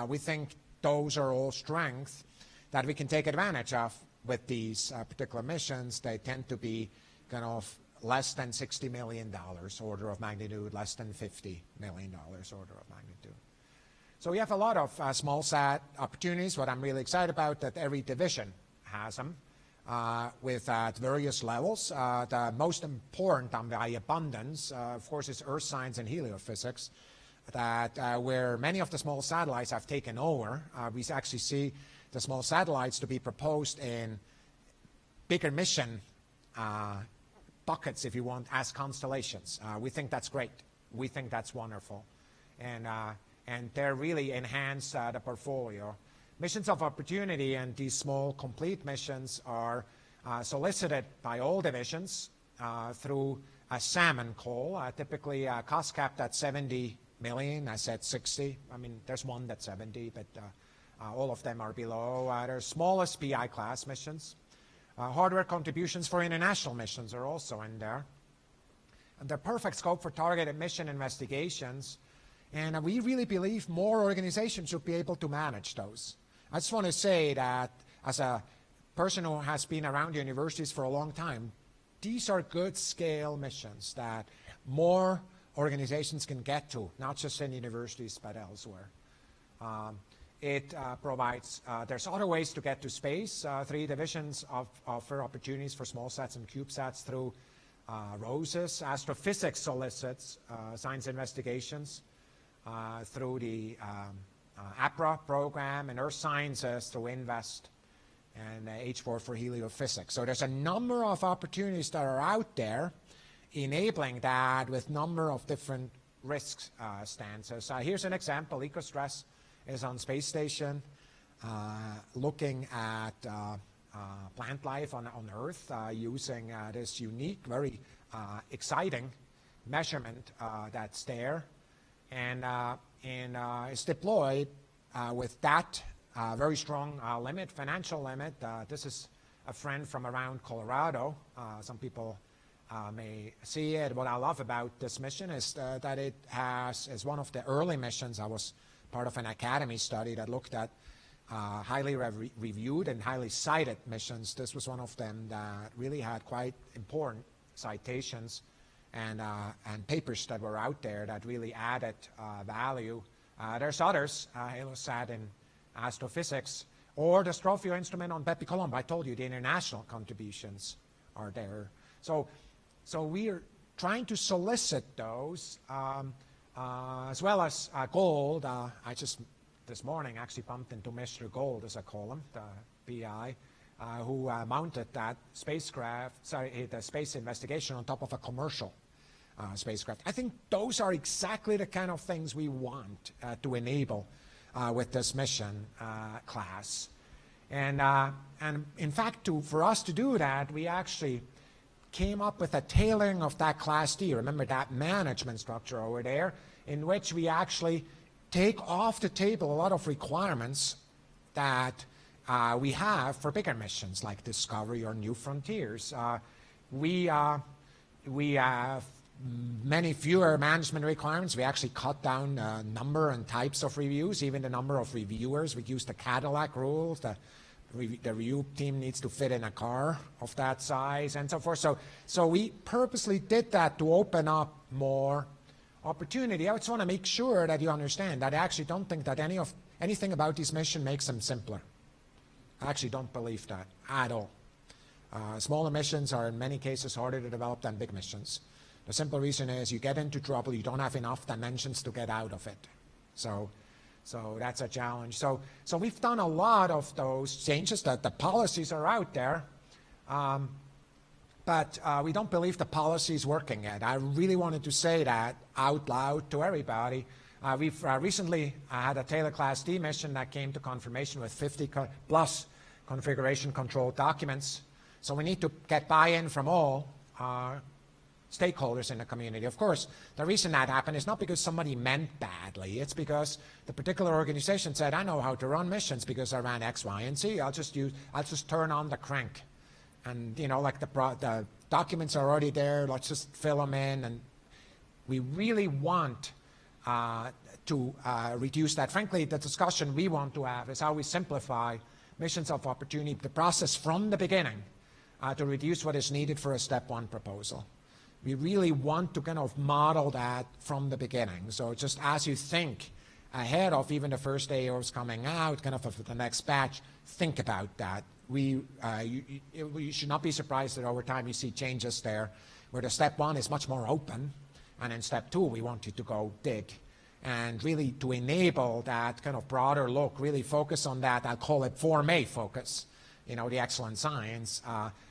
We think those are all strengths that we can take advantage of with these particular missions. They tend to be kind of less than $60 million order of magnitude, less than $50 million order of magnitude. So we have a lot of small sat opportunities. What I'm really excited about that every division has them with at various levels. The most important by abundance, of course, is Earth science and heliophysics, that where many of the small satellites have taken over. We actually see the small satellites to be proposed in bigger mission buckets, if you want, as constellations. We think that's great. We think that's wonderful. And they really enhance the portfolio. Missions of opportunity and these small complete missions are solicited by all divisions through a salmon call, typically cost capped at 70 million. I said 60. I mean, there's one that's 70, but all of them are below. There's smallest PI class missions. Hardware contributions for international missions are also in there. And they're perfect scope for targeted mission investigations. And we really believe more organizations should be able to manage those. I just want to say that as a person who has been around universities for a long time, these are good scale missions that more organizations can get to, not just in universities, but elsewhere. It provides, there's other ways to get to space. 3 divisions offer opportunities for small sats and CubeSats through ROSES. Astrophysics solicits science investigations through the APRA program, and Earth Sciences through INVEST, and H4 for heliophysics. So there's a number of opportunities that are out there enabling that with number of different risk stances. Here's an example. EcoStress is on space station looking at plant life on Earth using this unique, very exciting measurement that's there, and is deployed with that very strong financial limit. This is a friend from around Colorado. Some people may see it. What I love about this mission is that it is one of the early missions. I was part of an academy study that looked at highly reviewed and highly cited missions. This was one of them that really had quite important citations and papers that were out there that really added value. There's others, HaloSat in astrophysics, or the Strophio instrument on Bepicolombo. I told you the international contributions are there. So we are trying to solicit those, as well as gold. I just this morning actually bumped into Mr. Gold, as I call him, the PI, who mounted that the space investigation on top of a commercial spacecraft. I think those are exactly the kind of things we want to enable with this mission class. And in fact, for us to do that, we actually came up with a tailoring of that Class D. Remember that management structure over there, in which we actually take off the table a lot of requirements that we have for bigger missions like Discovery or New Frontiers. We have many fewer management requirements. We actually cut down number and types of reviews, even the number of reviewers. We use the Cadillac rule. The review team needs to fit in a car of that size and so forth. So we purposely did that to open up more opportunity. I just want to make sure that you understand that I actually don't think that anything about this mission makes them simpler. I actually don't believe that at all. Smaller missions are in many cases harder to develop than big missions. The simple reason is you get into trouble, you don't have enough dimensions to get out of it. So that's a challenge. So we've done a lot of those changes. That the policies are out there, but we don't believe the policy is working yet. I really wanted to say that out loud to everybody. We've recently had a Taylor Class D mission that came to confirmation with 50 plus configuration control documents. So we need to get buy-in from all stakeholders in the community. Of course, the reason that happened is not because somebody meant badly. It's because the particular organization said, I know how to run missions because I ran X, Y, and Z. I'll just turn on the crank. And, you know, like the documents are already there. Let's just fill them in. And we really want to reduce that. Frankly, the discussion we want to have is how we simplify missions of opportunity, the process from the beginning to reduce what is needed for a step one proposal. We really want to kind of model that from the beginning. So just as you think ahead of even the first AOs coming out, kind of the next batch, think about that. You should not be surprised that over time you see changes there, where the step one is much more open, and in step two we want you to go dig. And really to enable that kind of broader look, really focus on that, I'll call it Form A focus, you know, the excellent science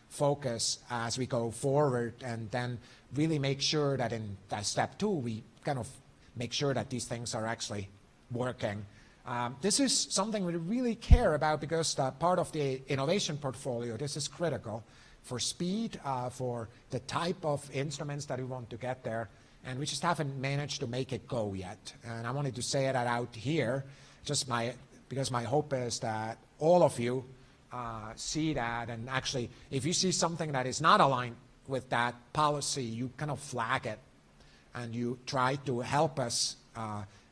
focus as we go forward, and then really make sure that in that step two, we kind of make sure that these things are actually working. This is something we really care about because part of the innovation portfolio, this is critical for speed, for the type of instruments that we want to get there, and we just haven't managed to make it go yet. And I wanted to say that out here, because my hope is that all of you see that, and actually, if you see something that is not aligned with that policy, you kind of flag it, and you try to help us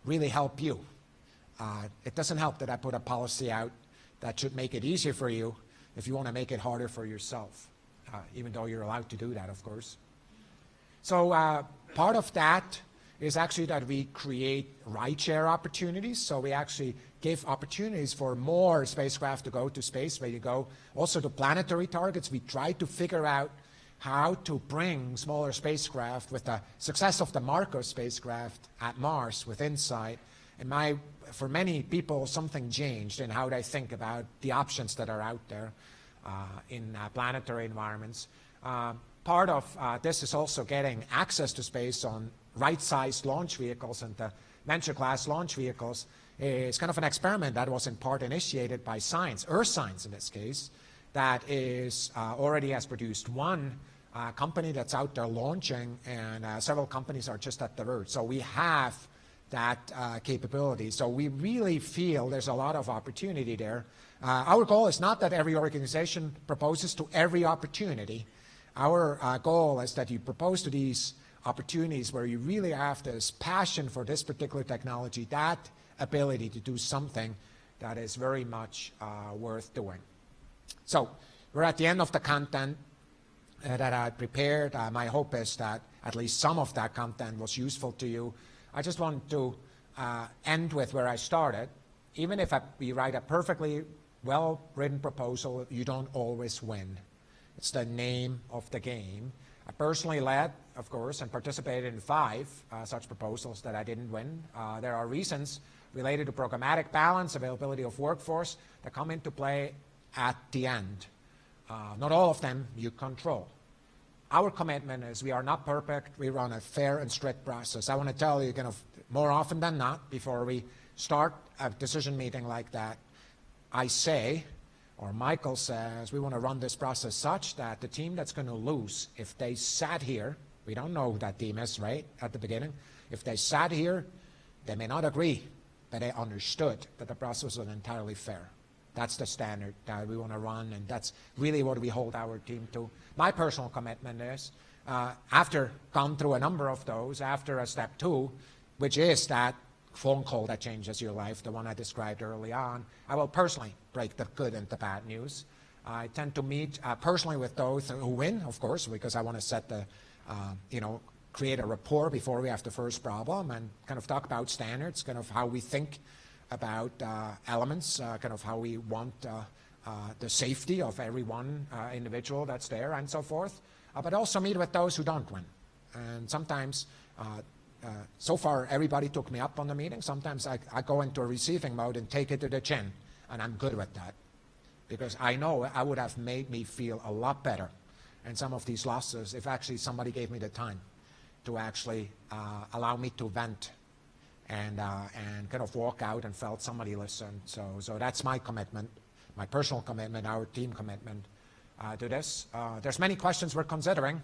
really help you. It doesn't help that I put a policy out that should make it easier for you if you want to make it harder for yourself, even though you're allowed to do that, of course. So part of that is actually that we create ride-share opportunities. So we actually give opportunities for more spacecraft to go to space, where you go also to planetary targets. We try to figure out how to bring smaller spacecraft with the success of the Marco spacecraft at Mars with InSight. And for many people, something changed in how they think about the options that are out there in planetary environments. Part of this is also getting access to space on right-sized launch vehicles, and the venture-class launch vehicles is kind of an experiment that was in part initiated by science, Earth Science in this case, that is already has produced one company that's out there launching, and several companies are just at the verge. So we have that capability. So we really feel there's a lot of opportunity there. Our goal is not that every organization proposes to every opportunity. Our goal is that you propose to these opportunities where you really have this passion for this particular technology, that ability to do something that is very much worth doing. So we're at the end of the content that I prepared. My hope is that at least some of that content was useful to you. I just want to end with where I started. Even if we write a perfectly well-written proposal, you don't always win. It's the name of the game. I personally led, of course, and participated in 5 such proposals that I didn't win. There are reasons related to programmatic balance, availability of workforce, that come into play at the end. Not all of them you control. Our commitment is we are not perfect. We run a fair and strict process. I want to tell you kind of more often than not before we start a decision meeting like that, I say, or Michael says, we want to run this process such that the team that's going to lose, if they sat here, we don't know who that team is, right, at the beginning, if they sat here, they may not agree, but they understood that the process was entirely fair. That's the standard that we want to run, and that's really what we hold our team to. My personal commitment is, after gone through a number of those, after a step 2, which is that phone call that changes your life, the one I described early on, I will personally break the good and the bad news. I tend to meet personally with those who win, of course, because I want to set the, create a rapport before we have the first problem and kind of talk about standards, kind of how we think about elements, kind of how we want the safety of every one individual that's there and so forth, but also meet with those who don't win. And sometimes, so far, everybody took me up on the meeting. Sometimes I go into a receiving mode and take it to the chin, and I'm good with that because I know I would have made me feel a lot better in some of these losses if actually somebody gave me the time to actually allow me to vent and kind of walk out and felt somebody listened. So that's my commitment, my personal commitment, our team commitment to this. There's many questions we're considering.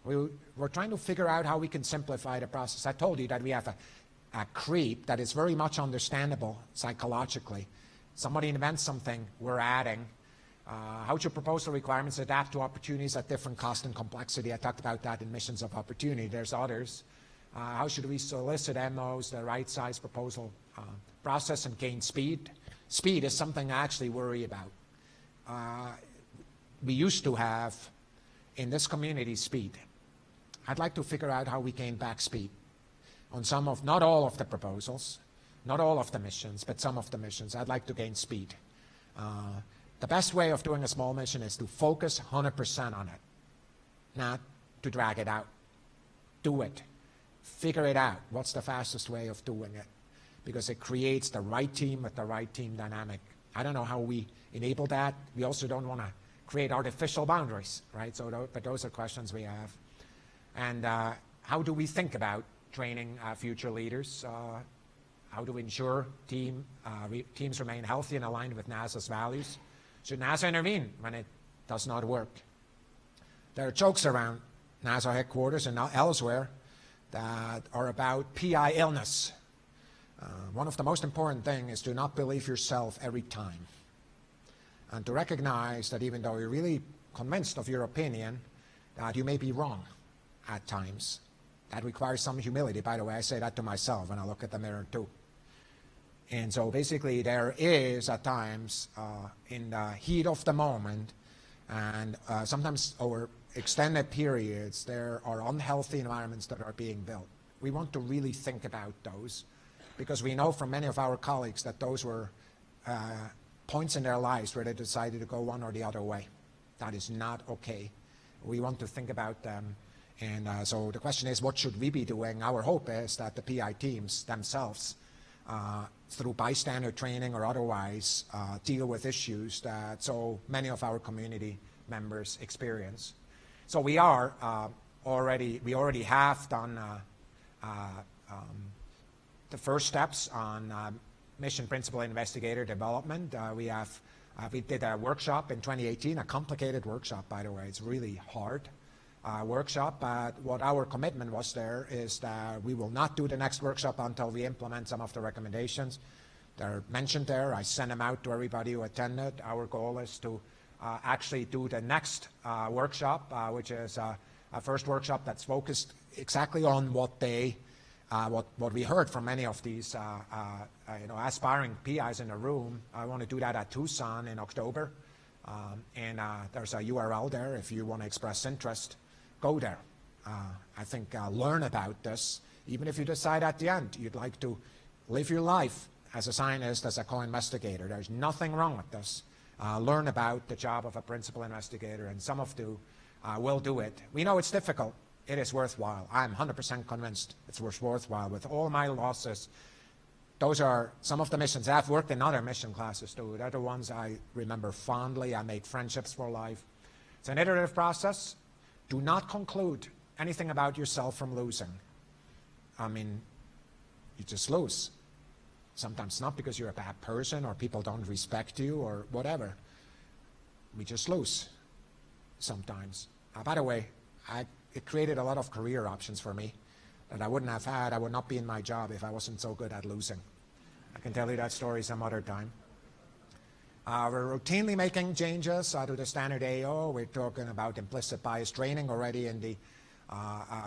We're trying to figure out how we can simplify the process. I told you that we have a creep that is very much understandable psychologically. Somebody invents something, we're adding. How should proposal requirements adapt to opportunities at different cost and complexity? I talked about that in missions of opportunity. There's others. How should we solicit MOs, the right size proposal process, and gain speed? Speed is something I actually worry about. We used to have, in this community, speed. I'd like to figure out how we gain back speed on some of, not all of the proposals, not all of the missions, but some of the missions. I'd like to gain speed. The best way of doing a small mission is to focus 100% on it, not to drag it out. Do it. Figure it out. What's the fastest way of doing it? Because it creates the right team with the right team dynamic. I don't know how we enable that. We also don't want to create artificial boundaries, right? But those are questions we have. And how do we think about training future leaders? How do we ensure teams remain healthy and aligned with NASA's values? Should NASA intervene when it does not work? There are jokes around NASA headquarters and elsewhere that are about PI illness. One of the most important things is to not believe yourself every time, and to recognize that even though you're really convinced of your opinion, that you may be wrong at times. That requires some humility. By the way, I say that to myself when I look at the mirror too. And so basically there is at times in the heat of the moment and sometimes over extended periods, there are unhealthy environments that are being built. We want to really think about those because we know from many of our colleagues that those were points in their lives where they decided to go one or the other way. That is not okay. We want to think about them. And so the question is, what should we be doing? Our hope is that the PI teams themselves, through bystander training or otherwise, deal with issues that so many of our community members experience. So we are we already have done the first steps on mission principal investigator development. We did a workshop in 2018, a complicated workshop, by the way. It's really hard workshop, but what our commitment was there is that we will not do the next workshop until we implement some of the recommendations. They're mentioned there. I sent them out to everybody who attended. Our goal is to actually do the next workshop, which is a first workshop that's focused exactly on what we heard from many of these aspiring PIs in the room. I want to do that at Tucson in October, and there's a URL there if you want to express interest. Go there. I think learn about this. Even if you decide at the end you'd like to live your life as a scientist, as a co-investigator, there's nothing wrong with this. Learn about the job of a principal investigator, and some of you will do it. We know it's difficult. It is worthwhile. I'm 100% convinced it's worthwhile. With all my losses, those are some of the missions. I've worked in other mission classes too. They're the ones I remember fondly. I make friendships for life. It's an iterative process. Do not conclude anything about yourself from losing. I mean, you just lose. Sometimes not because you're a bad person or people don't respect you or whatever. We just lose sometimes. By the way, it created a lot of career options for me that I wouldn't have had. I would not be in my job if I wasn't so good at losing. I can tell you that story some other time. We're routinely making changes to the standard AO. We're talking about implicit bias training already in the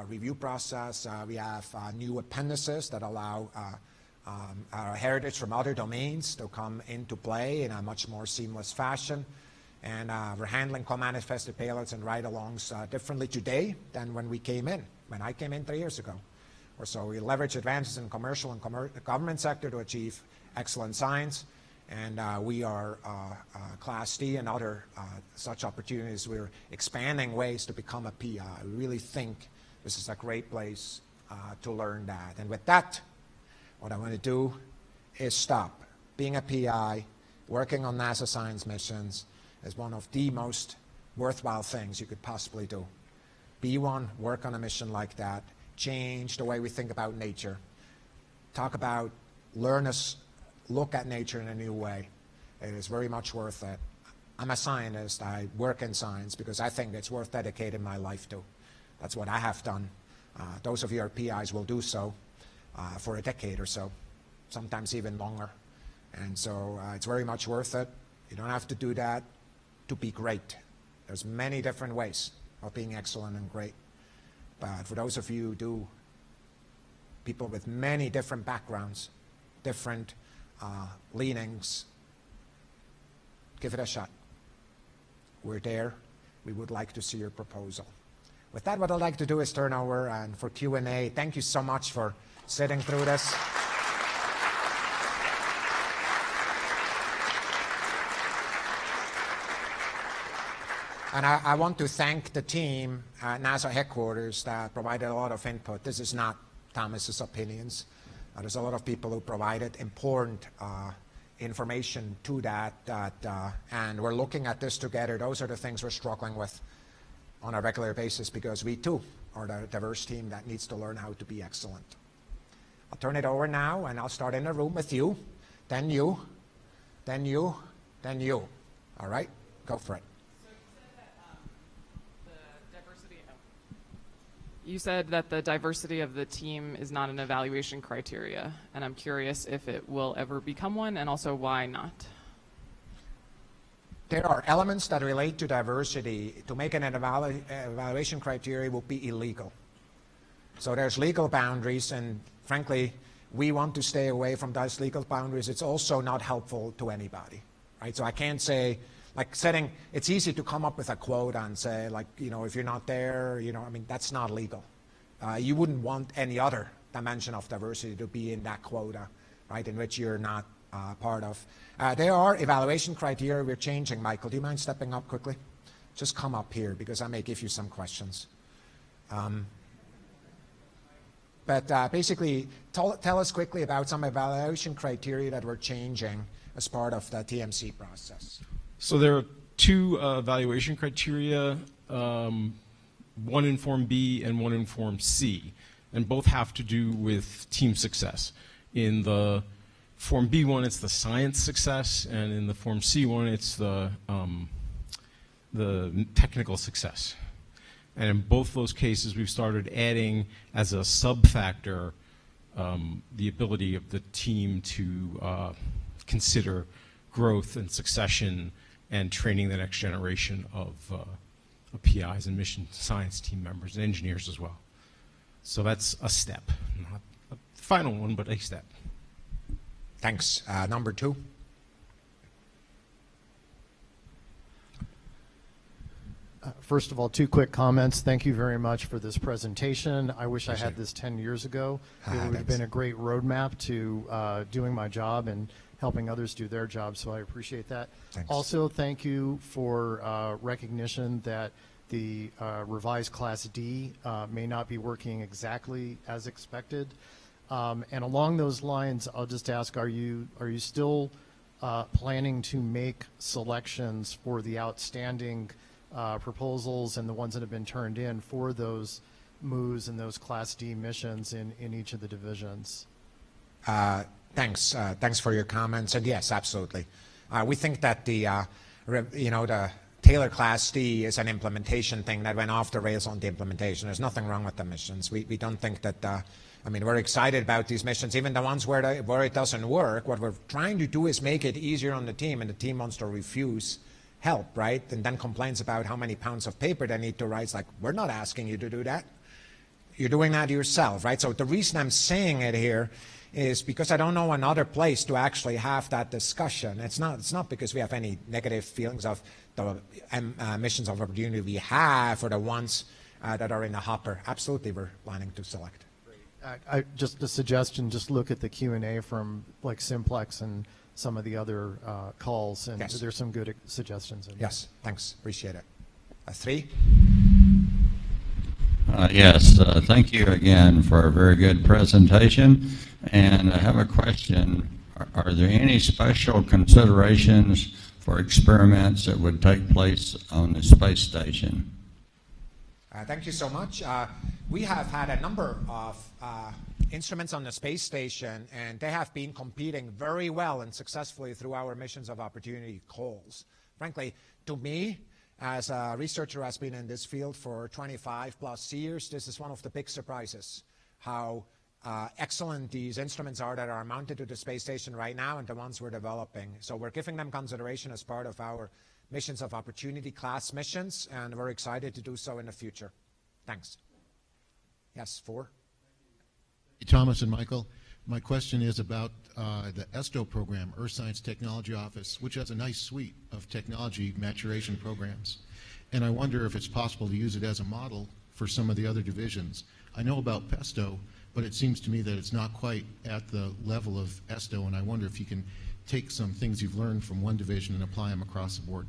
review process. We have new appendices that allow our heritage from other domains to come into play in a much more seamless fashion. And we're handling co-manifested payloads and ride-alongs differently today than when I came in 3 years ago or so. We leverage advances in commercial and government sector to achieve excellent science. And we are Class D and other such opportunities. We're expanding ways to become a PI. We really think this is a great place to learn that. And with that, what I want to do is stop. Being a PI, working on NASA science missions is one of the most worthwhile things you could possibly do. Be one, work on a mission like that, change the way we think about nature, talk about, learn us, look at nature in a new way. It is very much worth it. I'm a scientist. I work in science because I think it's worth dedicating my life to. That's what I have done. Those of you who are PIs will do so for a decade or so, sometimes even longer. And so it's very much worth it. You don't have to do that to be great. There's many different ways of being excellent and great. But for those of you who do, people with many different backgrounds, different leanings, give it a shot. We're there. We would like to see your proposal. With that, what I'd like to do is turn over and for Q&A. Thank you so much for sitting through this. And I want to thank the team at NASA headquarters that provided a lot of input. This is not Thomas's opinions. There's a lot of people who provided important information to that, and we're looking at this together. Those are the things we're struggling with on a regular basis because we too are the diverse team that needs to learn how to be excellent. I'll turn it over now, and I'll start in the room with you, then you, then you, then you. All right? Go for it. You said that the diversity of the team is not an evaluation criteria, and I'm curious if it will ever become one, and also why not? There are elements that relate to diversity. To make an evaluation criteria would be illegal. So there's legal boundaries, and frankly, we want to stay away from those legal boundaries. It's also not helpful to anybody, right? So I can't say, like setting, it's easy to come up with a quota and say, like, you know, if you're not there, you know, I mean, that's not legal. You wouldn't want any other dimension of diversity to be in that quota, right, in which you're not part of. There are evaluation criteria we're changing. Michael, do you mind stepping up quickly? Just come up here because I may give you some questions. But basically, tell us quickly about some evaluation criteria that we're changing as part of the TMC process. So there are two evaluation criteria, one in Form B and one in Form C, and both have to do with team success. In the Form B one, it's the science success, and in the Form C one, it's the technical success. And in both those cases, we've started adding as a sub-factor the ability of the team to consider growth and succession and training the next generation of PIs and mission science team members and engineers as well. So that's a step, not a final one, but a step. Thanks. Number two. First of all, two quick comments. Thank you very much for this presentation. I wish I had this 10 years ago. It would have been a great roadmap to doing my job and helping others do their job, so I appreciate that. Thanks. Also, thank you for recognition that the revised Class D may not be working exactly as expected. And along those lines, I'll just ask, are you still planning to make selections for the outstanding proposals and the ones that have been turned in for those MOOs and those Class D missions in each of the divisions? Thanks. Thanks for your comments. And yes, absolutely. We think that the Taylor Class D is an implementation thing that went off the rails on the implementation. There's nothing wrong with the missions. We don't think that. We're excited about these missions, even the ones where it doesn't work. What we're trying to do is make it easier on the team, and the team wants to refuse help, right? And then complains about how many pounds of paper they need to write. It's like, we're not asking you to do that. You're doing that yourself, right? So the reason I'm saying it here is because I don't know another place to actually have that discussion. It's not because we have any negative feelings of the missions of opportunity we have or the ones that are in the hopper. Absolutely, we're planning to select. Just a suggestion, just look at the Q&A from like Simplex and some of the other calls, and Yes. there's some good suggestions in there. Yes, thanks. Appreciate it. 3? Yes, thank you again for a very good presentation. And I have a question. Are there any special considerations for experiments that would take place on the space station? Thank you so much. We have had a number of instruments on the space station, and they have been competing very well and successfully through our missions of opportunity calls. Frankly, to me, as a researcher who has been in this field for 25 plus years, this is one of the big surprises, how excellent these instruments are that are mounted to the space station right now and the ones we're developing. So we're giving them consideration as part of our missions of opportunity class missions, and we're excited to do so in the future. Thanks. Yes, 4. Thomas and Michael, my question is about the ESTO program, Earth Science Technology Office, which has a nice suite of technology maturation programs. And I wonder if it's possible to use it as a model for some of the other divisions. I know about PESTO, but it seems to me that it's not quite at the level of ESTO, and I wonder if you can take some things you've learned from one division and apply them across the board.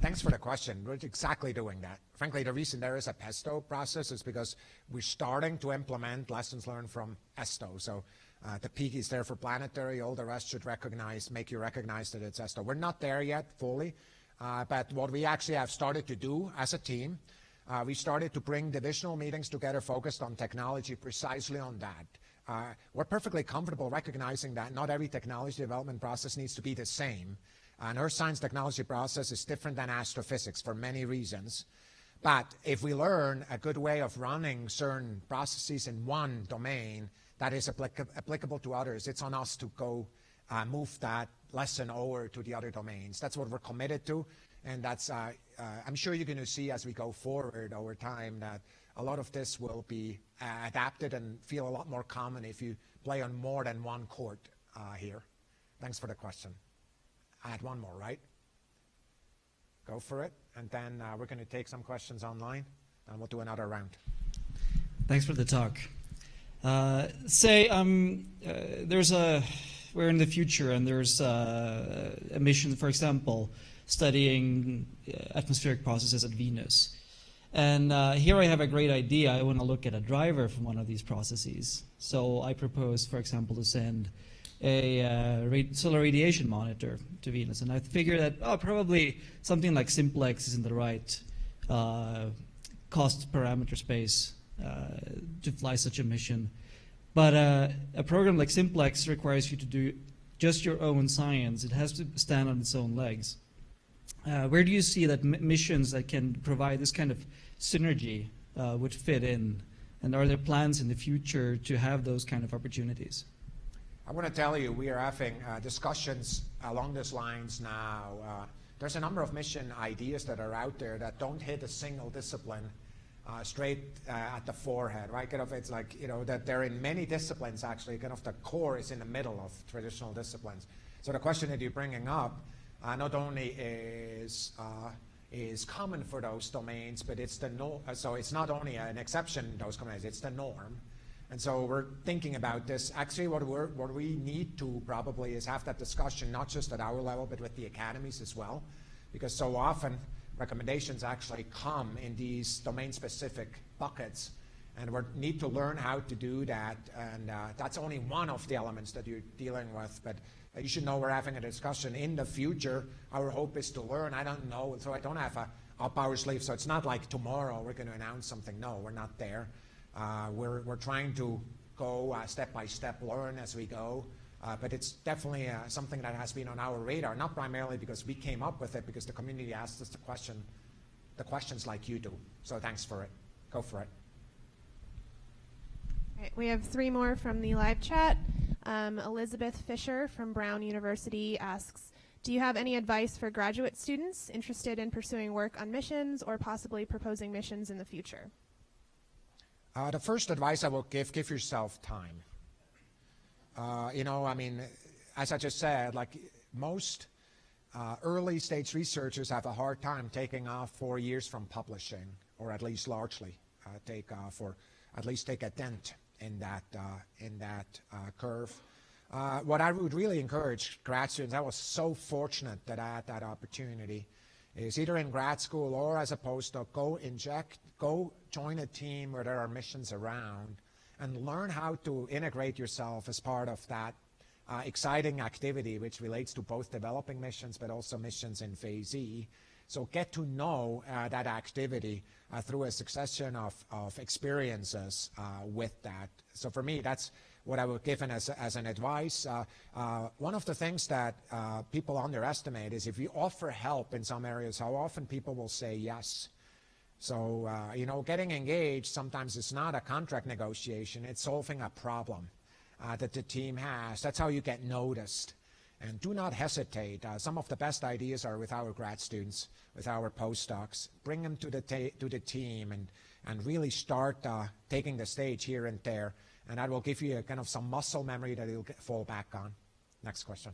Thanks for the question. We're exactly doing that. Frankly, the reason there is a PESTO process is because we're starting to implement lessons learned from ESTO. So the P is there for planetary. All the rest should make you recognize that it's ESTO. We're not there yet fully, but what we actually have started to do as a team, we started to bring divisional meetings together focused on technology precisely on that. We're perfectly comfortable recognizing that not every technology development process needs to be the same. An earth science technology process is different than astrophysics for many reasons. But if we learn a good way of running certain processes in one domain that is applicable to others, it's on us to go move that lesson over to the other domains. That's what we're committed to. And that's, I'm sure you're going to see as we go forward over time that a lot of this will be adapted and feel a lot more common if you play on more than one court here. Thanks for the question. I had one more, right? Go for it. And then we're going to take some questions online, and we'll do another round. Thanks for the talk. We're in the future, and there's a mission, for example, studying atmospheric processes at Venus. And here I have a great idea. I want to look at a driver from one of these processes. So I propose, for example, to send a solar radiation monitor to Venus. And I figure that probably something like Simplex is in the right cost parameter space to fly such a mission. But a program like Simplex requires you to do just your own science. It has to stand on its own legs. Where do you see that missions that can provide this kind of synergy would fit in? And are there plans in the future to have those kind of opportunities? I want to tell you, we are having discussions along these lines now. There's a number of mission ideas that are out there that don't hit a single discipline straight at the forehead, right? Kind of, it's like, that they're in many disciplines actually. Kind of the core is in the middle of traditional disciplines. So the question that you're bringing up not only is common for those domains, but it's the so it's not only an exception in those domains, it's the norm. And so we're thinking about this. Actually, what we need to probably is have that discussion, not just at our level, but with the academies as well, because so often recommendations actually come in these domain-specific buckets, and we need to learn how to do that. And that's only one of the elements that you're dealing with. But you should know we're having a discussion in the future. Our hope is to learn. I don't know, so I don't have a up our sleeve. So it's not like tomorrow we're going to announce something. No, we're not there. We're trying to go step by step, learn as we go, But it's definitely something that has been on our radar, not primarily because we came up with it, because the community asked us the questions like you do. So thanks for it. Go for it. All right, we have 3 more from the live chat. Elizabeth Fisher from Brown University asks, do you have any advice for graduate students interested in pursuing work on missions or possibly proposing missions in the future? The first advice I will give yourself time. I mean, as I just said, like most early stage researchers have a hard time taking off 4 years from publishing, or at least largely take off, or at least take a dent in that curve. What I would really encourage grad students, I was so fortunate that I had that opportunity, is either in grad school or as a postdoc, go join a team where there are missions around and learn how to integrate yourself as part of that exciting activity, which relates to both developing missions but also missions in Phase E. So get to know that activity through a succession of experiences with that. So for me, that's what I would give as an advice. One of the things that people underestimate is if you offer help in some areas, how often people will say yes. So, getting engaged sometimes is not a contract negotiation, it's solving a problem that the team has. That's how you get noticed. And do not hesitate. Some of the best ideas are with our grad students, with our postdocs. Bring them to the team and really start taking the stage here and there. And that will give you a kind of some muscle memory that you'll fall back on. Next question.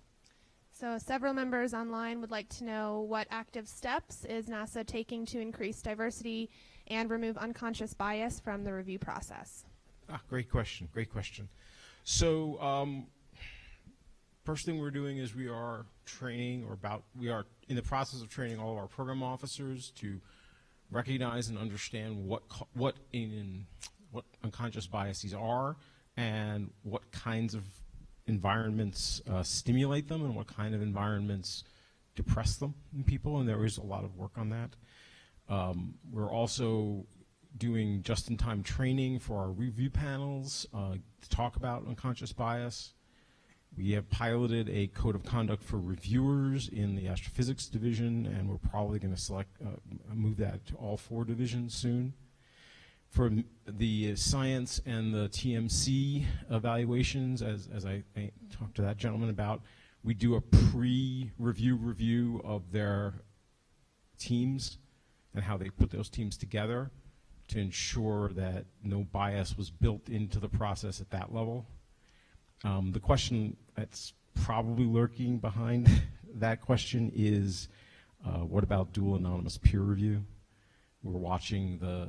So several members online would like to know what active steps is NASA taking to increase diversity and remove unconscious bias from the review process? Great question. Great question. So first thing we're doing is we are in the process of training all of our program officers to recognize and understand what unconscious biases are and what kinds of environments stimulate them and what kind of environments depress them in people, and there is a lot of work on that. We're also doing just-in-time training for our review panels to talk about unconscious bias. We have piloted a code of conduct for reviewers in the astrophysics division, and we're probably going to move that to all 4 divisions soon. For the science and the TMC evaluations, as I talked to that gentleman about, we do a pre-review review of their teams and how they put those teams together to ensure that no bias was built into the process at that level. The question that's probably lurking behind that question is, what about dual anonymous peer review? We're watching the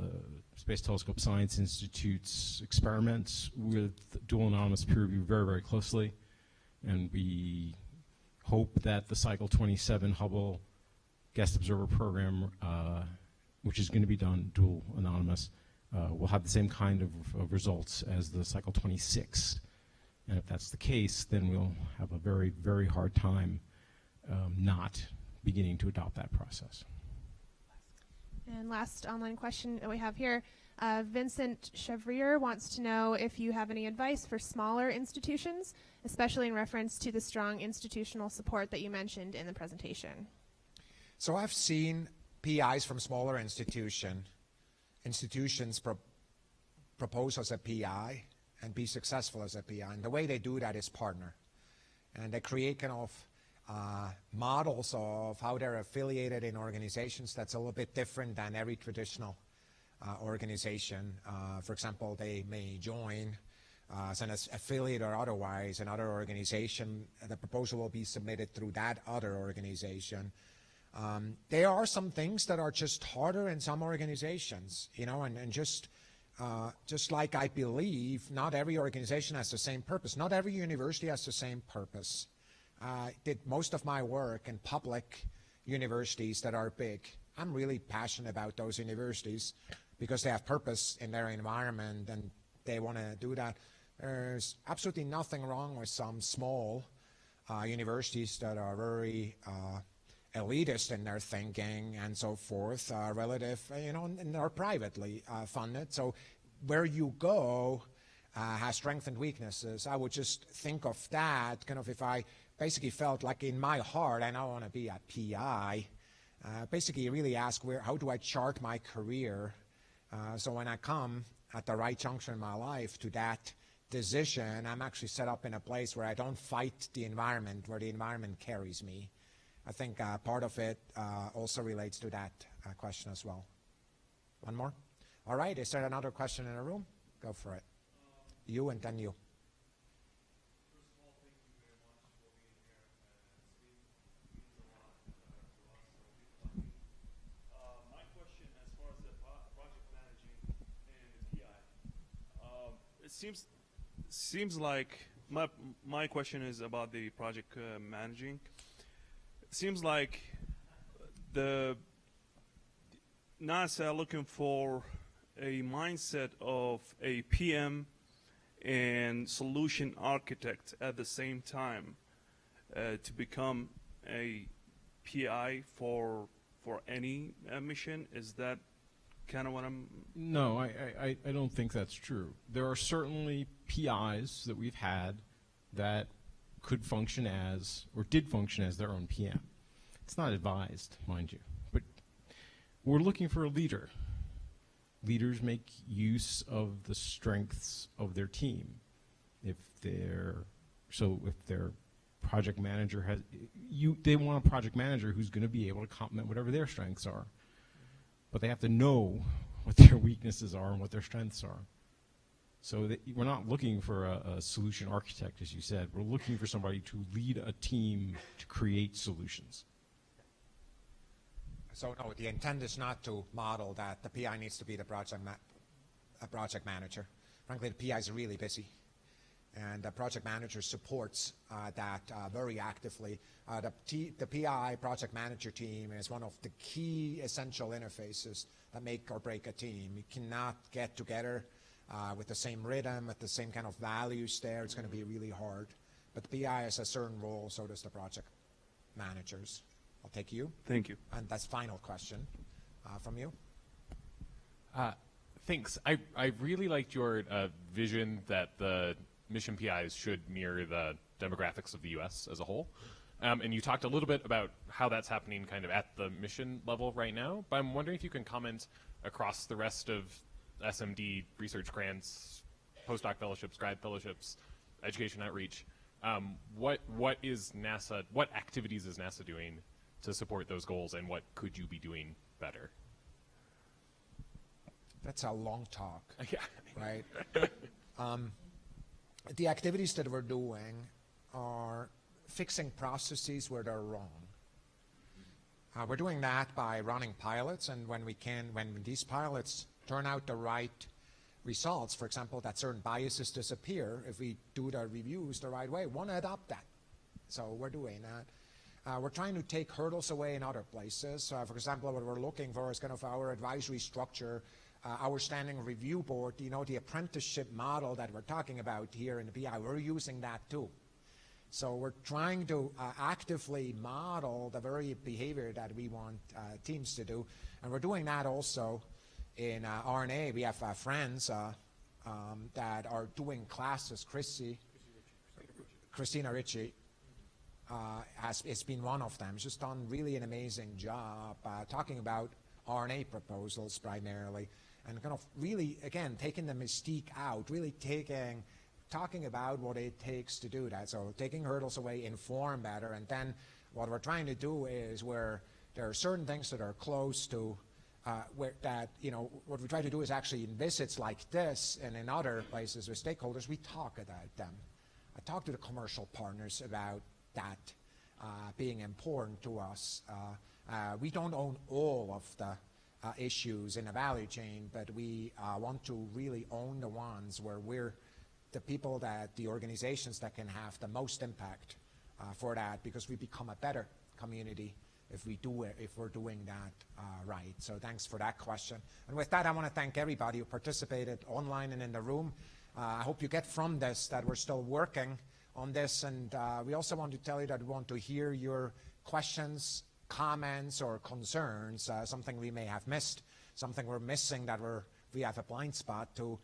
Space Telescope Science Institute's experiments with dual anonymous peer review very, very closely, and we hope that the Cycle 27 Hubble Guest Observer Program, which is going to be done dual anonymous, will have the same kind of results as the Cycle 26. And if that's the case, then we'll have a very, very hard time not beginning to adopt that process. And last online question that we have here, Vincent Chevrier wants to know if you have any advice for smaller institutions, especially in reference to the strong institutional support that you mentioned in the presentation. So I've seen PIs from smaller institutions propose as a PI and be successful as a PI. And the way they do that is partner. And they create kind of models of how they're affiliated in organizations that's a little bit different than every traditional organization. For example, they may join as an affiliate or otherwise another organization. The proposal will be submitted through that other organization. There are some things that are just harder in some organizations, and just like I believe not every organization has the same purpose. Not every university has the same purpose. I did most of my work in public universities that are big. I'm really passionate about those universities because they have purpose in their environment and they want to do that. There's absolutely nothing wrong with some small universities that are very elitist in their thinking and so forth, and are privately funded. So where you go, has strengths and weaknesses. I would just think of that kind of if I basically felt like in my heart, and I want to be a PI, basically really ask how do I chart my career so when I come at the right juncture in my life to that decision, I'm actually set up in a place where I don't fight the environment, where the environment carries me. I think part of it also relates to that question as well. One more? All right, is there another question in the room? Go for it. You and then you. Seems like my question is about the project managing. It seems like the NASA looking for a mindset of a PM and solution architect at the same time to become a PI for any mission. Is that kind of what I'm... No, I don't think that's true. There are certainly PIs that we've had that could function as, or did function as their own PM. It's not advised, mind you. But we're looking for a leader. Leaders make use of the strengths of their team. If their project manager has, they want a project manager who's going to be able to complement whatever their strengths are. But they have to know what their weaknesses are and what their strengths are. So we're not looking for a solution architect, as you said. We're looking for somebody to lead a team to create solutions. So no, the intent is not to model that the PI needs to be the project manager. Frankly, the PI is really busy, and the project manager supports that very actively. The PI project manager team is one of the key essential interfaces that make or break a team. You cannot get together with the same rhythm, with the same kind of values there. It's going to be really hard. But the PI has a certain role, so does the project managers. I'll take you. Thank you. And that's final question from you. Thanks. I really liked your vision that the mission PIs should mirror the demographics of the U.S. as a whole. And you talked a little bit about how that's happening kind of at the mission level right now, but I'm wondering if you can comment across the rest of SMD research grants, postdoc fellowships, grad fellowships, education outreach. What activities is NASA doing to support those goals, and what could you be doing better? That's a long talk. Yeah. Right? The activities that we're doing are fixing processes where they're wrong. We're doing that by running pilots, and when these pilots turn out the right results, for example, that certain biases disappear, if we do the reviews the right way, we want to adopt that. So we're doing that. We're trying to take hurdles away in other places. For example, what we're looking for is kind of our advisory structure, our standing review board, the apprenticeship model that we're talking about here in the PI, we're using that too. So we're trying to actively model the very behavior that we want teams to do. And we're doing that also in RNA. We have friends that are doing classes. Christina Ritchie has been one of them. She's done really an amazing job talking about RNA proposals primarily, and kind of really, again, taking the mystique out, really talking about what it takes to do that. So taking hurdles away, inform better, and then what we're trying to do is where there are certain things that are close to what we try to do is actually in visits like this and in other places with stakeholders, we talk about them. I talk to the commercial partners about that being important to us. We don't own all of the issues in the value chain, but we want to really own the ones where we're the people the organizations that can have the most impact for that, because we become a better community if we're doing that right. So thanks for that question. And with that, I want to thank everybody who participated online and in the room. I hope you get from this that we're still working on this, and we also want to tell you that we want to hear your questions, comments, or concerns, something we may have missed, something we're missing that we have a blind spot to.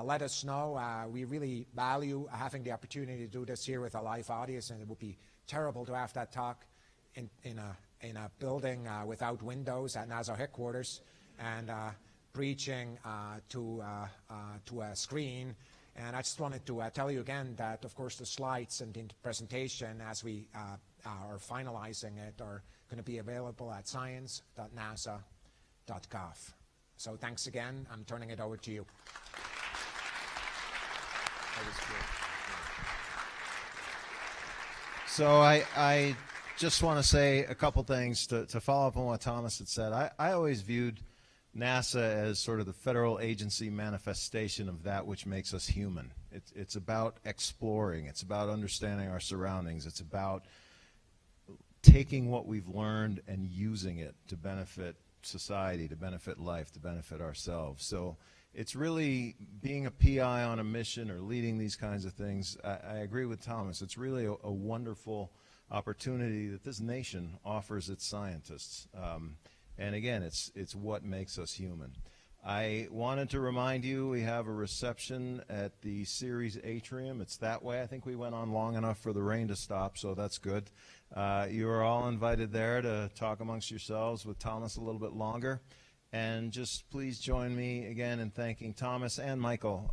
let us know. We really value having the opportunity to do this here with a live audience, and it would be terrible to have that talk in a building without windows at NASA headquarters and preaching to a screen. And I just wanted to tell you again that, of course, the slides and the presentation, as we are finalizing it, are going to be available at science.nasa.gov. So thanks again. I'm turning it over to you. So I just want to say a couple things to follow up on what Thomas had said. I always viewed NASA as sort of the federal agency manifestation of that which makes us human. It's about exploring. It's about understanding our surroundings. It's about taking what we've learned and using it to benefit society, to benefit life, to benefit ourselves. So it's really being a PI on a mission or leading these kinds of things. I agree with Thomas. It's really a wonderful opportunity that this nation offers its scientists. And again, it's what makes us human. I wanted to remind you we have a reception at the Series Atrium. It's that way. I think we went on long enough for the rain to stop, so that's good. You are all invited there to talk amongst yourselves with Thomas a little bit longer. And just please join me again in thanking Thomas and Michael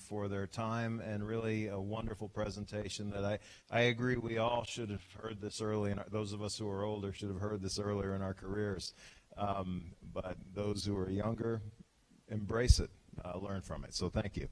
for their time and really a wonderful presentation that I agree we all should have heard this early, and those of us who are older should have heard this earlier in our careers. But those who are younger, embrace it, learn from it. So thank you.